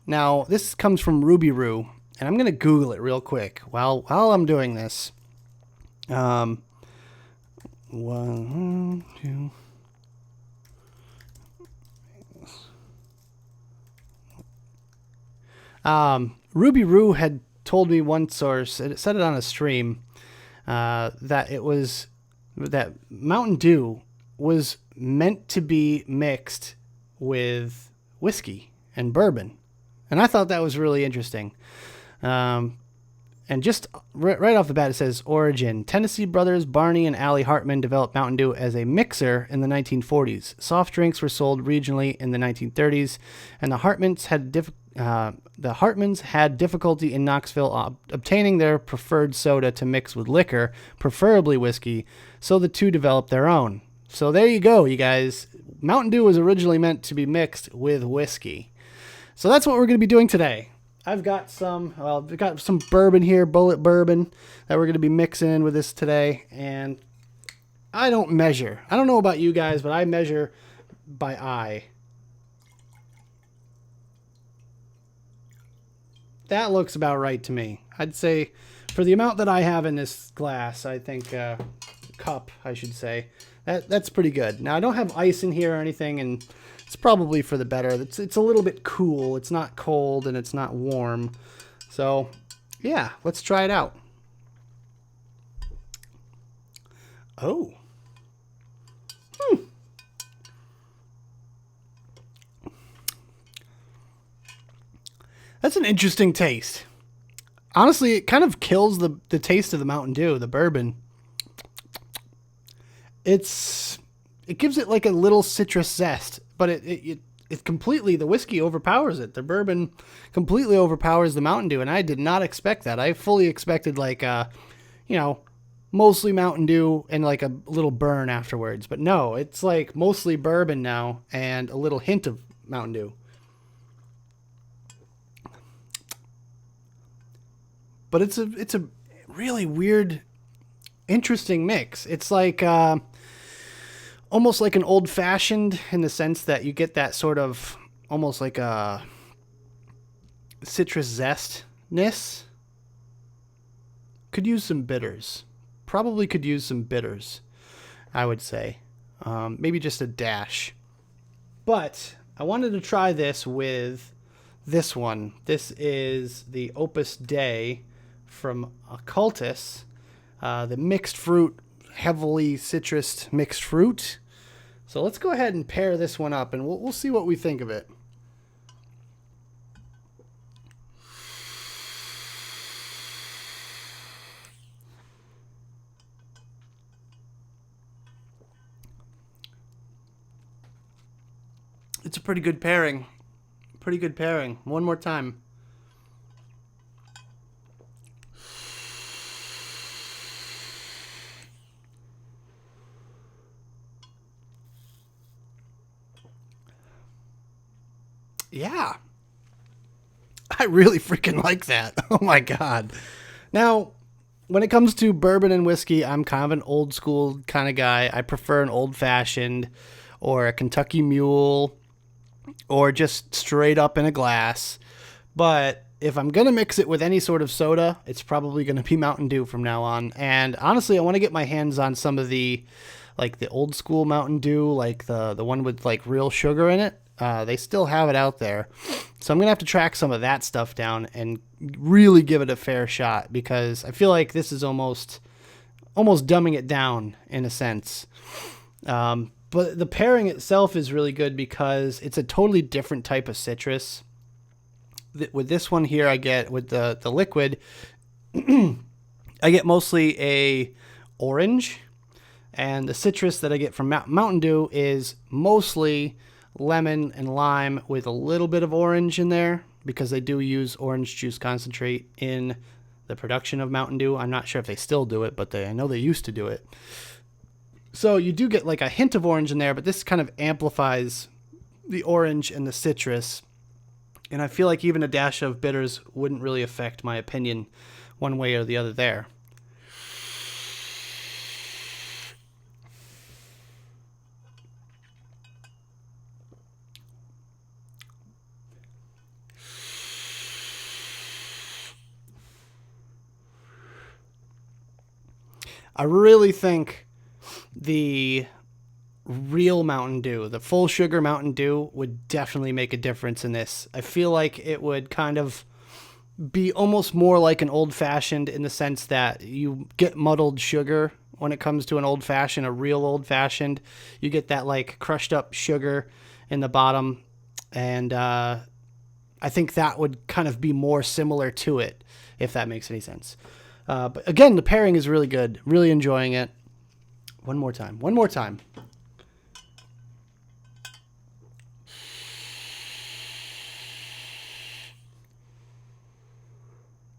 now this comes from Ruby Roo, and I'm going to Google it real quick while I'm doing this. 1, 2. Ruby Roo had told me once, or said it on a stream, that Mountain Dew was meant to be mixed with whiskey and bourbon. And I thought that was really interesting. And just right off the bat, it says origin. Tennessee brothers Barney and Allie Hartman developed Mountain Dew as a mixer in the 1940s. Soft drinks were sold regionally in the 1930s, and the Hartmans had difficulty in Knoxville obtaining their preferred soda to mix with liquor, preferably whiskey, so the two developed their own. So there you go, you guys. Mountain Dew was originally meant to be mixed with whiskey. So that's what we're going to be doing today. I've got some bourbon here, Bullet Bourbon, that we're going to be mixing with this today. And I don't measure. I don't know about you guys, but I measure by eye. That looks about right to me. I'd say for the amount that I have in this glass, I think cup, I should say, that's pretty good. Now, I don't have ice in here or anything, and it's probably for the better. It's a little bit cool. It's not cold and it's not warm. So, yeah, let's try it out. Oh. That's an interesting taste. Honestly, it kind of kills the taste of the Mountain Dew, the bourbon. It gives it like a little citrus zest, but it completely, the whiskey overpowers it. The bourbon completely overpowers the Mountain Dew, and I did not expect that. I fully expected mostly Mountain Dew and like a little burn afterwards. But no, it's like mostly bourbon now and a little hint of Mountain Dew. but it's a really weird, interesting mix. It's like almost like an old fashioned in the sense that you get that sort of almost like a citrus zestness. Could use some bitters. Probably could use some bitters, I would say. Maybe just a dash. But I wanted to try this with this one. This is the Opus Dei from Occultus. The mixed fruit, heavily citrus mixed fruit. So let's go ahead and pair this one up, and we'll see what we think of it. It's a pretty good pairing. Pretty good pairing. One more time. Yeah. I really freaking like that. Oh my God. Now, when it comes to bourbon and whiskey, I'm kind of an old school kind of guy. I prefer an old fashioned or a Kentucky Mule or just straight up in a glass. But if I'm going to mix it with any sort of soda, it's probably going to be Mountain Dew from now on. And honestly, I want to get my hands on some of the, like the old school Mountain Dew, like the one with like real sugar in it. They still have it out there. So I'm going to have to track some of that stuff down and really give it a fair shot, because I feel like this is almost dumbing it down in a sense. But the pairing itself is really good because it's a totally different type of citrus. With this one here, I get, with the liquid, I get mostly a orange. And the citrus that I get from Mountain Dew is mostly lemon and lime with a little bit of orange in there, because they do use orange juice concentrate in the production of Mountain Dew. I'm not sure if they still do it, but I know they used to do it. So you do get like a hint of orange in there, but this kind of amplifies the orange and the citrus. And I feel like even a dash of bitters wouldn't really affect my opinion one way or the other there. I really think the real Mountain Dew, the full sugar Mountain Dew, would definitely make a difference in this. I feel like it would kind of be almost more like an old fashioned, in the sense that you get muddled sugar when it comes to an old fashioned, a real old fashioned. You get that like crushed up sugar in the bottom. And I think that would kind of be more similar to it, if that makes any sense. But again, the pairing is really good. Really enjoying it. One more time. One more time.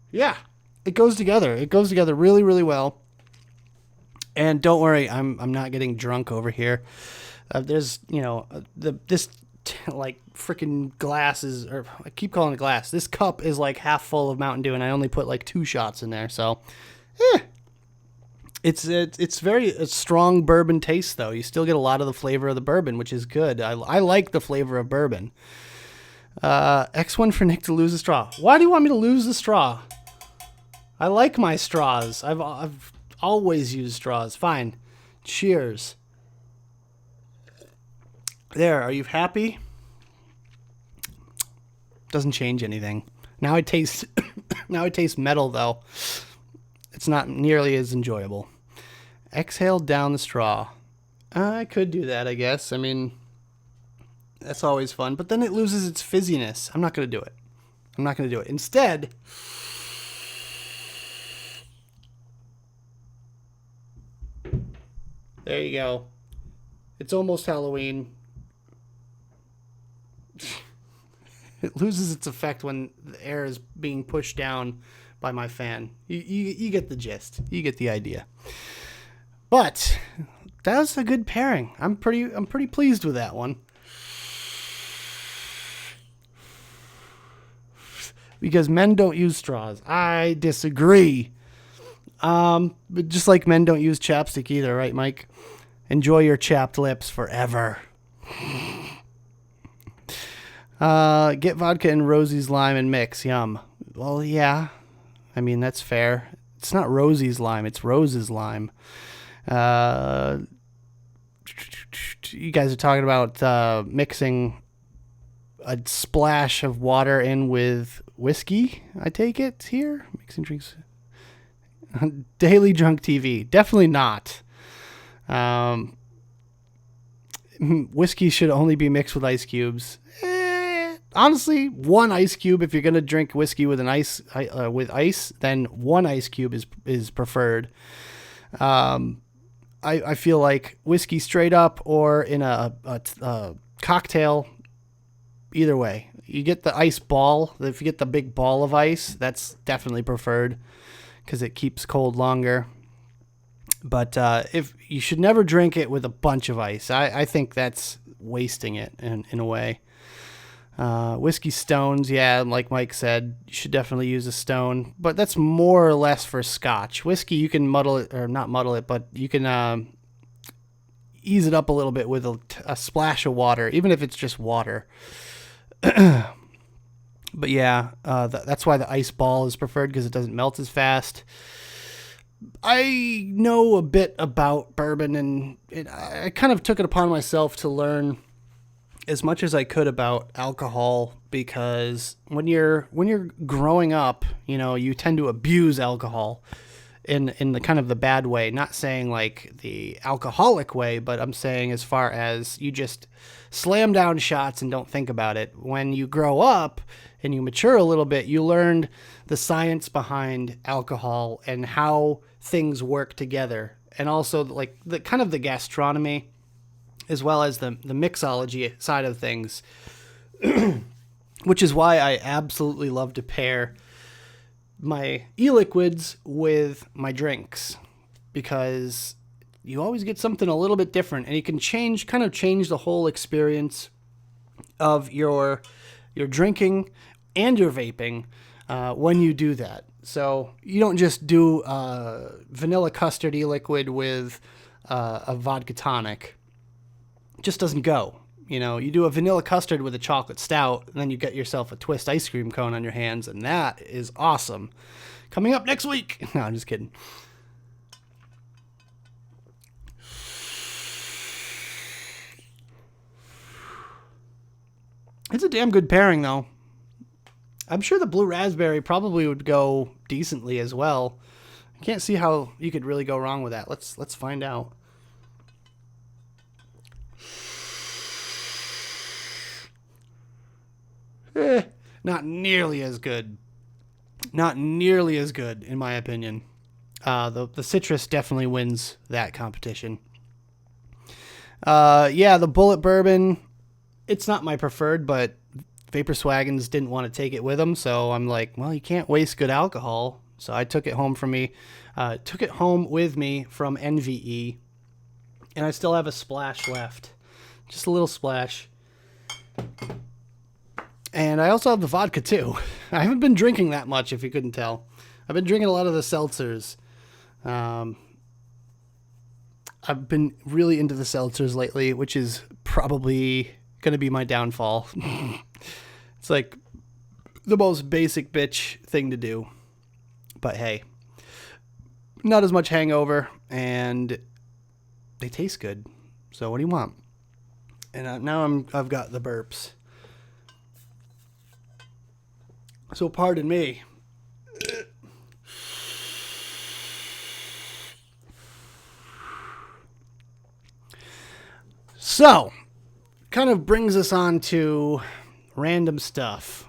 Yeah, it goes together. It goes together really, really well. And don't worry, I'm not getting drunk over here. There's, this like freaking glasses, or I keep calling it glass. This cup is like half full of Mountain Dew, and I only put like 2 shots in there. So, it's very a strong bourbon taste though. You still get a lot of the flavor of the bourbon, which is good. I like the flavor of bourbon. X1 for Nick to lose a straw. Why do you want me to lose the straw? I like my straws. I've always used straws. Fine. Cheers. There, are you happy? Doesn't change anything. Now it tastes metal though. It's not nearly as enjoyable. Exhale down the straw. I could do that, I guess. I mean, that's always fun, but then it loses its fizziness. I'm not going to do it. Instead, there you go. It's almost Halloween. It loses its effect when the air is being pushed down by my fan. You get the gist. You get the idea. But that was a good pairing. I'm pretty pleased with that one. because men don't use straws. I disagree. But just like men don't use chapstick either, right, Mike? Enjoy your chapped lips forever. Get vodka and Rosie's lime and mix. Yum. Well, yeah. I mean, that's fair. It's not Rosie's lime. It's Rose's lime. You guys are talking about mixing a splash of water in with whiskey, I take it here? Mixing drinks. Daily Drunk TV. Definitely not. Whiskey should only be mixed with ice cubes. Honestly, one ice cube. If you're gonna drink whiskey with ice, then one ice cube is preferred. I feel like whiskey straight up or in a cocktail. Either way, you get the ice ball. If you get the big ball of ice, that's definitely preferred because it keeps cold longer. But if you should never drink it with a bunch of ice. I think that's wasting it in a way. Whiskey stones, yeah, like Mike said, you should definitely use a stone, but that's more or less for Scotch. Whiskey, you can muddle it, or not muddle it, but you can ease it up a little bit with a splash of water, even if it's just water. But yeah, that's why the ice ball is preferred, because it doesn't melt as fast. I know a bit about bourbon, and I kind of took it upon myself to learn as much as I could about alcohol, because when you're growing up, you tend to abuse alcohol in the kind of the bad way, not saying like the alcoholic way, but I'm saying as far as you just slam down shots and don't think about it. When you grow up and you mature a little bit, you learn the science behind alcohol and how things work together, and also like the kind of the gastronomy, as well as the mixology side of things, which is why I absolutely love to pair my e-liquids with my drinks, because you always get something a little bit different, and you can change the whole experience of your drinking and your vaping when you do that. So you don't just do vanilla custard e-liquid with a vodka tonic. Just doesn't go. You do a vanilla custard with a chocolate stout, and then you get yourself a twist ice cream cone on your hands, and that is awesome. Coming up next week. No, I'm just kidding. It's a damn good pairing, though. I'm sure the blue raspberry probably would go decently as well. I can't see how you could really go wrong with that. Let's find out. Not nearly as good. Not nearly as good, in my opinion. The citrus definitely wins that competition. The Bullet Bourbon, it's not my preferred, but Vapor Swaggins didn't want to take it with them, so I'm like, well, you can't waste good alcohol. So I took it home with me from NVE, and I still have a splash left. Just a little splash. And I also have the vodka, too. I haven't been drinking that much, if you couldn't tell. I've been drinking a lot of the seltzers. I've been really into the seltzers lately, which is probably going to be my downfall. It's like the most basic bitch thing to do. But hey, not as much hangover, and they taste good. So what do you want? And now I've got the burps. So pardon me. So, kind of brings us on to random stuff.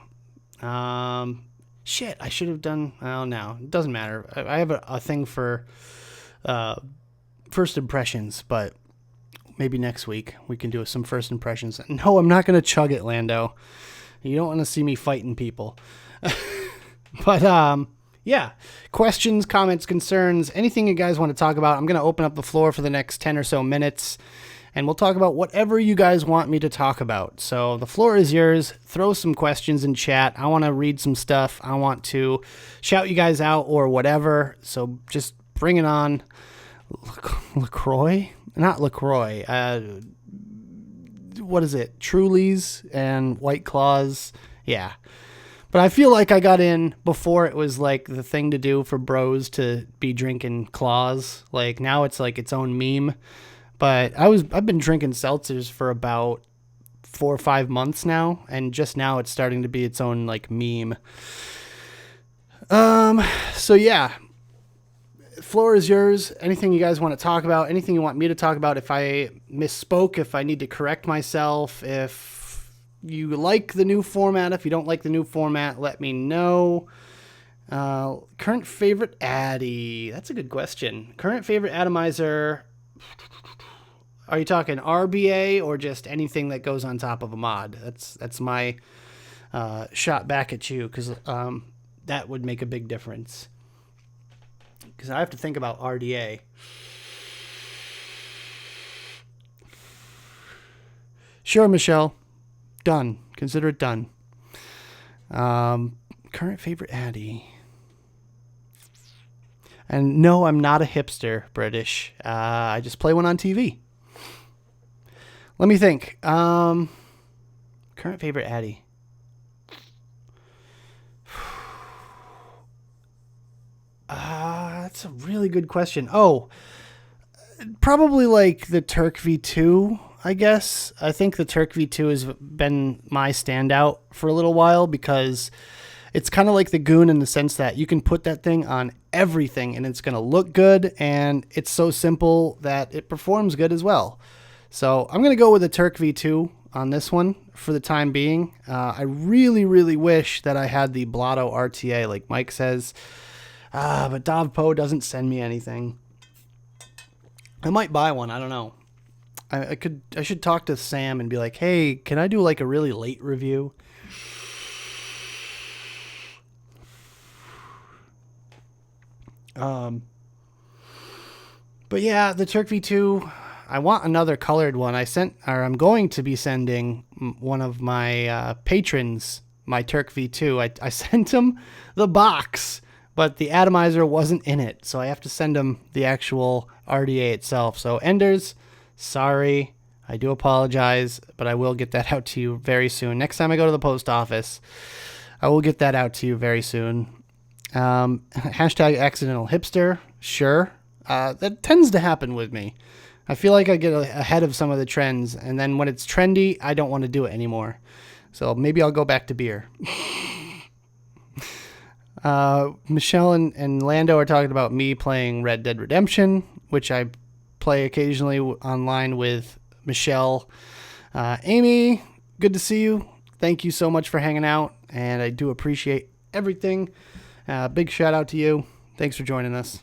Shit, I should have done... Well, no, it doesn't matter. I have a thing for first impressions, but maybe next week we can do some first impressions. No, I'm not going to chug it, Lando. You don't want to see me fighting people. But, yeah, questions, comments, concerns, anything you guys want to talk about. I'm going to open up the floor for the next 10 or so minutes, and we'll talk about whatever you guys want me to talk about. So the floor is yours. Throw some questions in chat. I want to read some stuff. I want to shout you guys out or whatever. So just bring it on. LaCroix? Not LaCroix. What is it? Trulies and White Claws. Yeah. But I feel like I got in before it was like the thing to do for bros to be drinking claws. Like now it's like its own meme. But I've been drinking seltzers for about 4 or 5 months now, and just now it's starting to be its own like meme. So yeah. Floor is yours. Anything you guys want to talk about, anything you want me to talk about, if I misspoke, if I need to correct myself, if you like the new format, if you don't like the new format, let me know. Current favorite Addy. That's a good question. Current favorite atomizer. Are you talking RBA or just anything that goes on top of a mod? That's my shot back at you, because that would make a big difference. Because I have to think about RDA. Sure, Michelle. Done. Consider it done. Current favorite Addy. And no, I'm not a hipster British. I just play one on TV. Let me think. Current favorite Addy. That's a really good question. Oh, probably like the Turk V2, I guess. I think the Turk V2 has been my standout for a little while because it's kind of like the Goon in the sense that you can put that thing on everything and it's going to look good, and it's so simple that it performs good as well. So I'm going to go with the Turk V2 on this one for the time being. I really, really wish that I had the Blotto RTA like Mike says. But DovPo doesn't send me anything. I might buy one. I don't know. I should talk to Sam and be like, hey, can I do like a really late review? But yeah, the Turk V2, I want another colored one. I'm going to be sending one of my patrons my Turk V2. I sent him the box, but the atomizer wasn't in it, so I have to send him the actual RDA itself. So Enders, sorry, I do apologize, but I will get that out to you very soon. Next time I go to the post office, I will get that out to you very soon. Hashtag accidental hipster, sure. That tends to happen with me. I feel like I get ahead of some of the trends, and then when it's trendy, I don't want to do it anymore. So maybe I'll go back to beer. Michelle and Lando are talking about me playing Red Dead Redemption, which I play occasionally online with Michelle. Amy, good to see you. Thank you so much for hanging out, and I do appreciate everything. Big shout out to you. Thanks for joining us.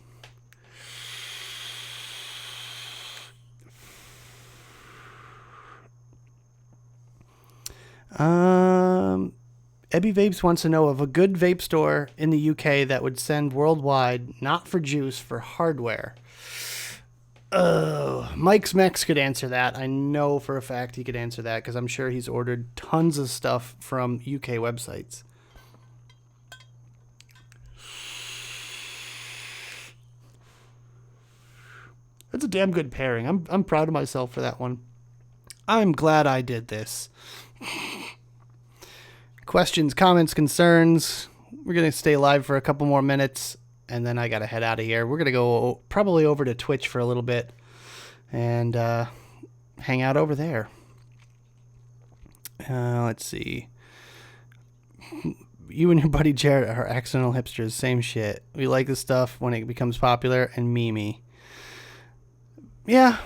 Ebby Vapes wants to know of a good vape store in the UK that would send worldwide, not for juice, for hardware. Mike's Mex could answer that. I know for a fact he could answer that because I'm sure he's ordered tons of stuff from UK websites. That's a damn good pairing. I'm proud of myself for that one. I'm glad I did this. Questions, comments, concerns. We're going to stay live for a couple more minutes, and then I got to head out of here. We're going to go probably over to Twitch for a little bit and hang out over there. Let's see. You and your buddy Jared are accidental hipsters. Same shit. We like this stuff when it becomes popular and memey. Yeah.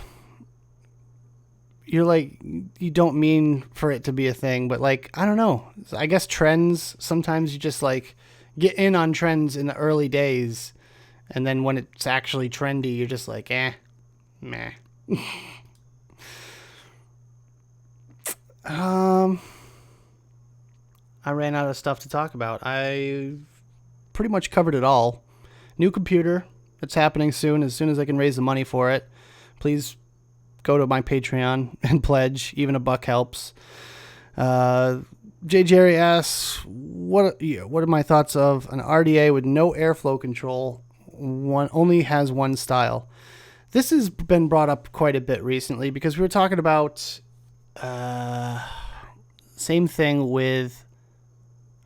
You're like, you don't mean for it to be a thing, but like, I don't know. I guess trends, sometimes you just like get in on trends in the early days. And then when it's actually trendy, you're just like, meh. I ran out of stuff to talk about. I pretty much covered it all. New computer. That's happening soon. As soon as I can raise the money for it. Please go to my Patreon and pledge. Even $1 helps. J. Jerry asks, what are my thoughts of an RDA with no airflow control, only has one style? This has been brought up quite a bit recently because we were talking about same thing with,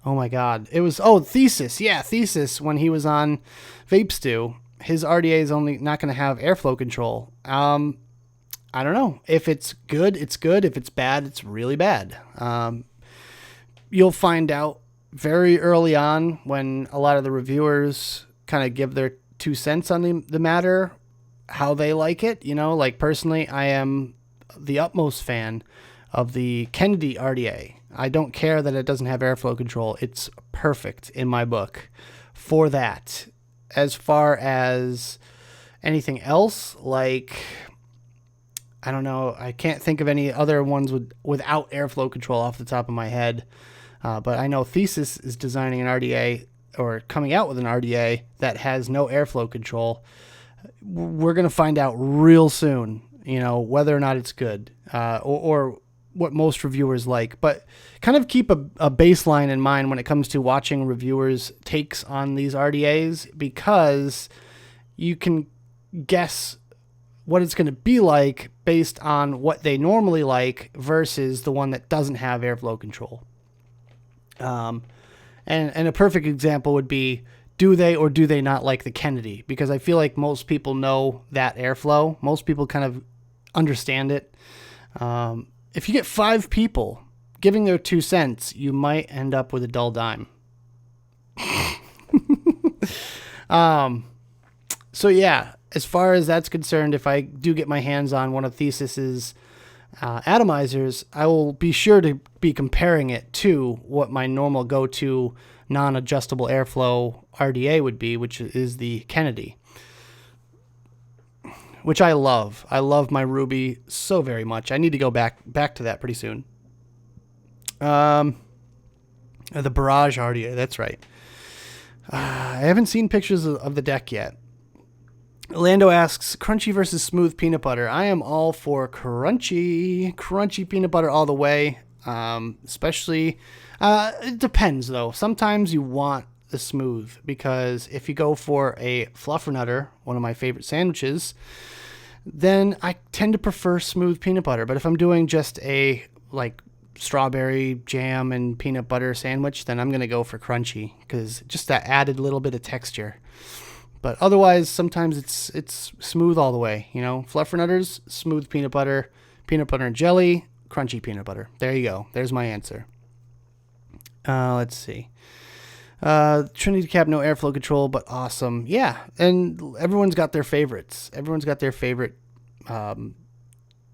oh my God, it was, Thesis. Yeah, Thesis, when he was on Vape Stew, his RDA is only not going to have airflow control. I don't know. If it's good, it's good. If it's bad, it's really bad. You'll find out very early on when a lot of the reviewers kind of give their 2 cents on the matter, how they like it. You know, like personally, I am the utmost fan of the Kennedy RDA. I don't care that it doesn't have airflow control. It's perfect in my book for that. As far as anything else, like, I don't know, I can't think of any other ones without airflow control off the top of my head. But I know Thesis is designing an RDA or coming out with an RDA that has no airflow control. We're going to find out real soon, you know, whether or not it's good or what most reviewers like. But kind of keep a baseline in mind when it comes to watching reviewers' takes on these RDAs, because you can guess what it's going to be like based on what they normally like versus the one that doesn't have airflow control. And a perfect example would be, do they or do they not like the Kennedy? Because I feel like most people know that airflow. Most people kind of understand it. If you get 5 people giving their 2 cents, you might end up with a dull dime. So yeah, as far as that's concerned, if I do get my hands on one of Thesis's atomizers, I will be sure to be comparing it to what my normal go-to non-adjustable airflow RDA would be, which is the Kennedy, which I love. I love my Ruby so very much. I need to go back to that pretty soon. The Barrage RDA, that's right. I haven't seen pictures of the deck yet. Lando asks, crunchy versus smooth peanut butter. I am all for crunchy peanut butter all the way. Especially, it depends though. Sometimes you want the smooth, because if you go for a fluffernutter, one of my favorite sandwiches, then I tend to prefer smooth peanut butter. But if I'm doing just a like strawberry jam and peanut butter sandwich, then I'm going to go for crunchy, because just that added little bit of texture. But otherwise, sometimes it's smooth all the way. You know, fluffernutters, smooth peanut butter and jelly, crunchy peanut butter. There you go. There's my answer. Let's see. Trinity Cap, no airflow control, but awesome. Yeah, and everyone's got their favorites. Everyone's got their favorite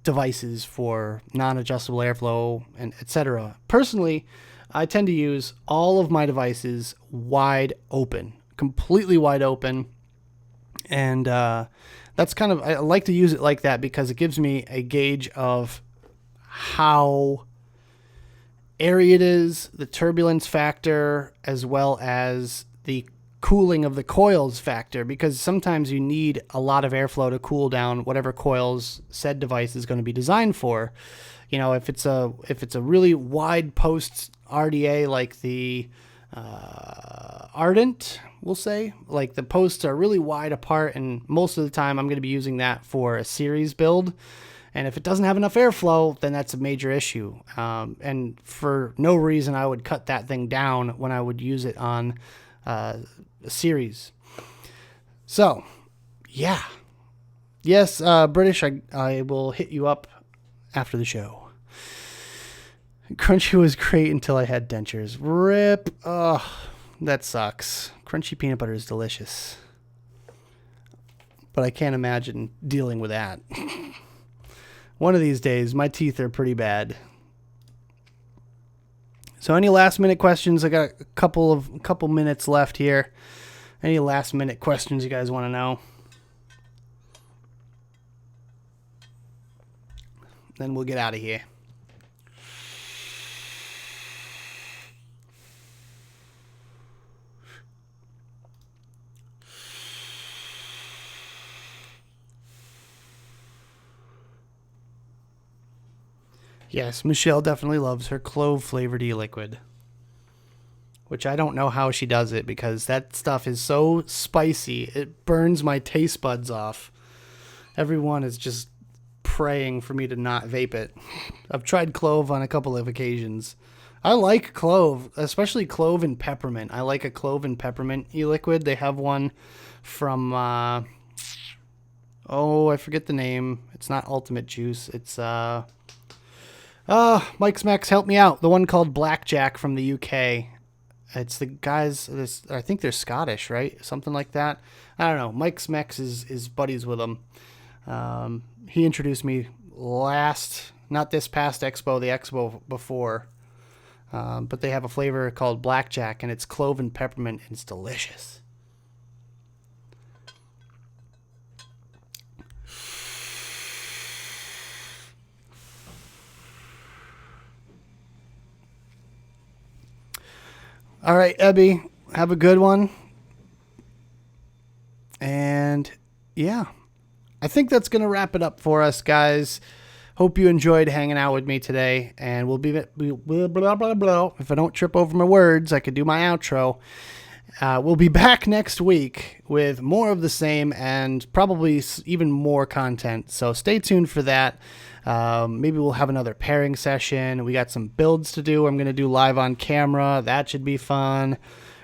devices for non-adjustable airflow and etc. Personally, I tend to use all of my devices wide open, completely wide open. And that's kind of, I like to use it like that because it gives me a gauge of how airy it is, the turbulence factor, as well as the cooling of the coils factor, because sometimes you need a lot of airflow to cool down whatever coils said device is going to be designed for. You know, if it's a really wide post RDA like the Ardent, we'll say, like the posts are really wide apart, and most of the time I'm going to be using that for a series build. And if it doesn't have enough airflow, then that's a major issue. And for no reason, I would cut that thing down when I would use it on a series. So, yeah. Yes, British, I will hit you up after the show. Crunchy was great until I had dentures. RIP. Oh, that sucks. Crunchy peanut butter is delicious. But I can't imagine dealing with that. One of these days, my teeth are pretty bad. So any last minute questions? I got a couple minutes left here. Any last minute questions you guys want to know? Then we'll get out of here. Yes, Michelle definitely loves her clove flavored e-liquid, which I don't know how she does it because that stuff is so spicy. It burns my taste buds off. Everyone is just praying for me to not vape it. I've tried clove on a couple of occasions. I like clove, especially clove and peppermint. I like a clove and peppermint e-liquid. They have one from, I forget the name. It's not Ultimate Juice. It's, Mike's Max, help me out. The one called Blackjack from the UK. It's the guys, I think they're Scottish, right? Something like that. I don't know. Mike's Max is buddies with them. He introduced me not this past expo, the expo before. But they have a flavor called Blackjack, and it's clove and peppermint, and it's delicious. All right, Ebby, have a good one. And yeah, I think that's going to wrap it up for us, guys. Hope you enjoyed hanging out with me today, and we'll be blah, blah, blah, blah. If I don't trip over my words, I could do my outro. We'll be back next week with more of the same and probably even more content. So stay tuned for that. Maybe we'll have another pairing session. We got some builds to do. I'm going to do live on camera. That should be fun.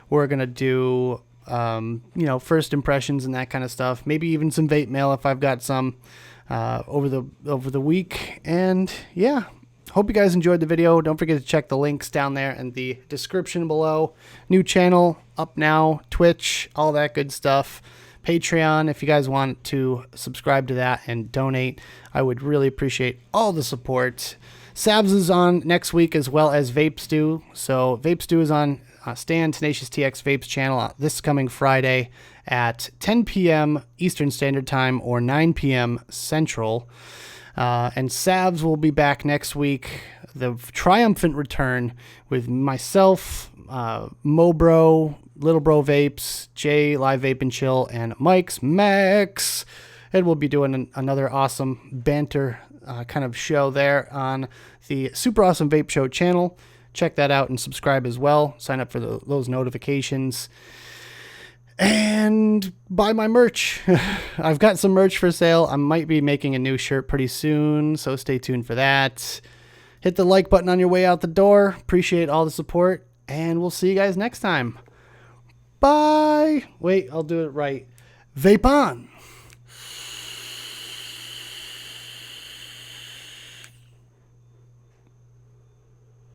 We're going to do, first impressions and that kind of stuff. Maybe even some vape mail if I've got some over the week. And yeah, hope you guys enjoyed the video. Don't forget to check the links down there in the description below. New channel up now, Twitch, all that good stuff. Patreon, if you guys want to subscribe to that and donate, I would really appreciate all the support. Sabs is on next week as well as Vape Stew. So Vape Stew is on Stan Tenacious TX Vape's channel this coming Friday at 10 p.m. Eastern Standard Time or 9 p.m. Central. And Sabs will be back next week. The triumphant return with myself, Mobro, Little Bro Vapes, Jay, Live Vape and Chill, and Mike's Max. And we'll be doing another awesome banter kind of show there on the Super Awesome Vape Show channel. Check that out and subscribe as well. Sign up for those notifications. And buy my merch. I've got some merch for sale. I might be making a new shirt pretty soon, so stay tuned for that. Hit the like button on your way out the door. Appreciate all the support, and we'll see you guys next time. Bye. Wait, I'll do it right. Vape on.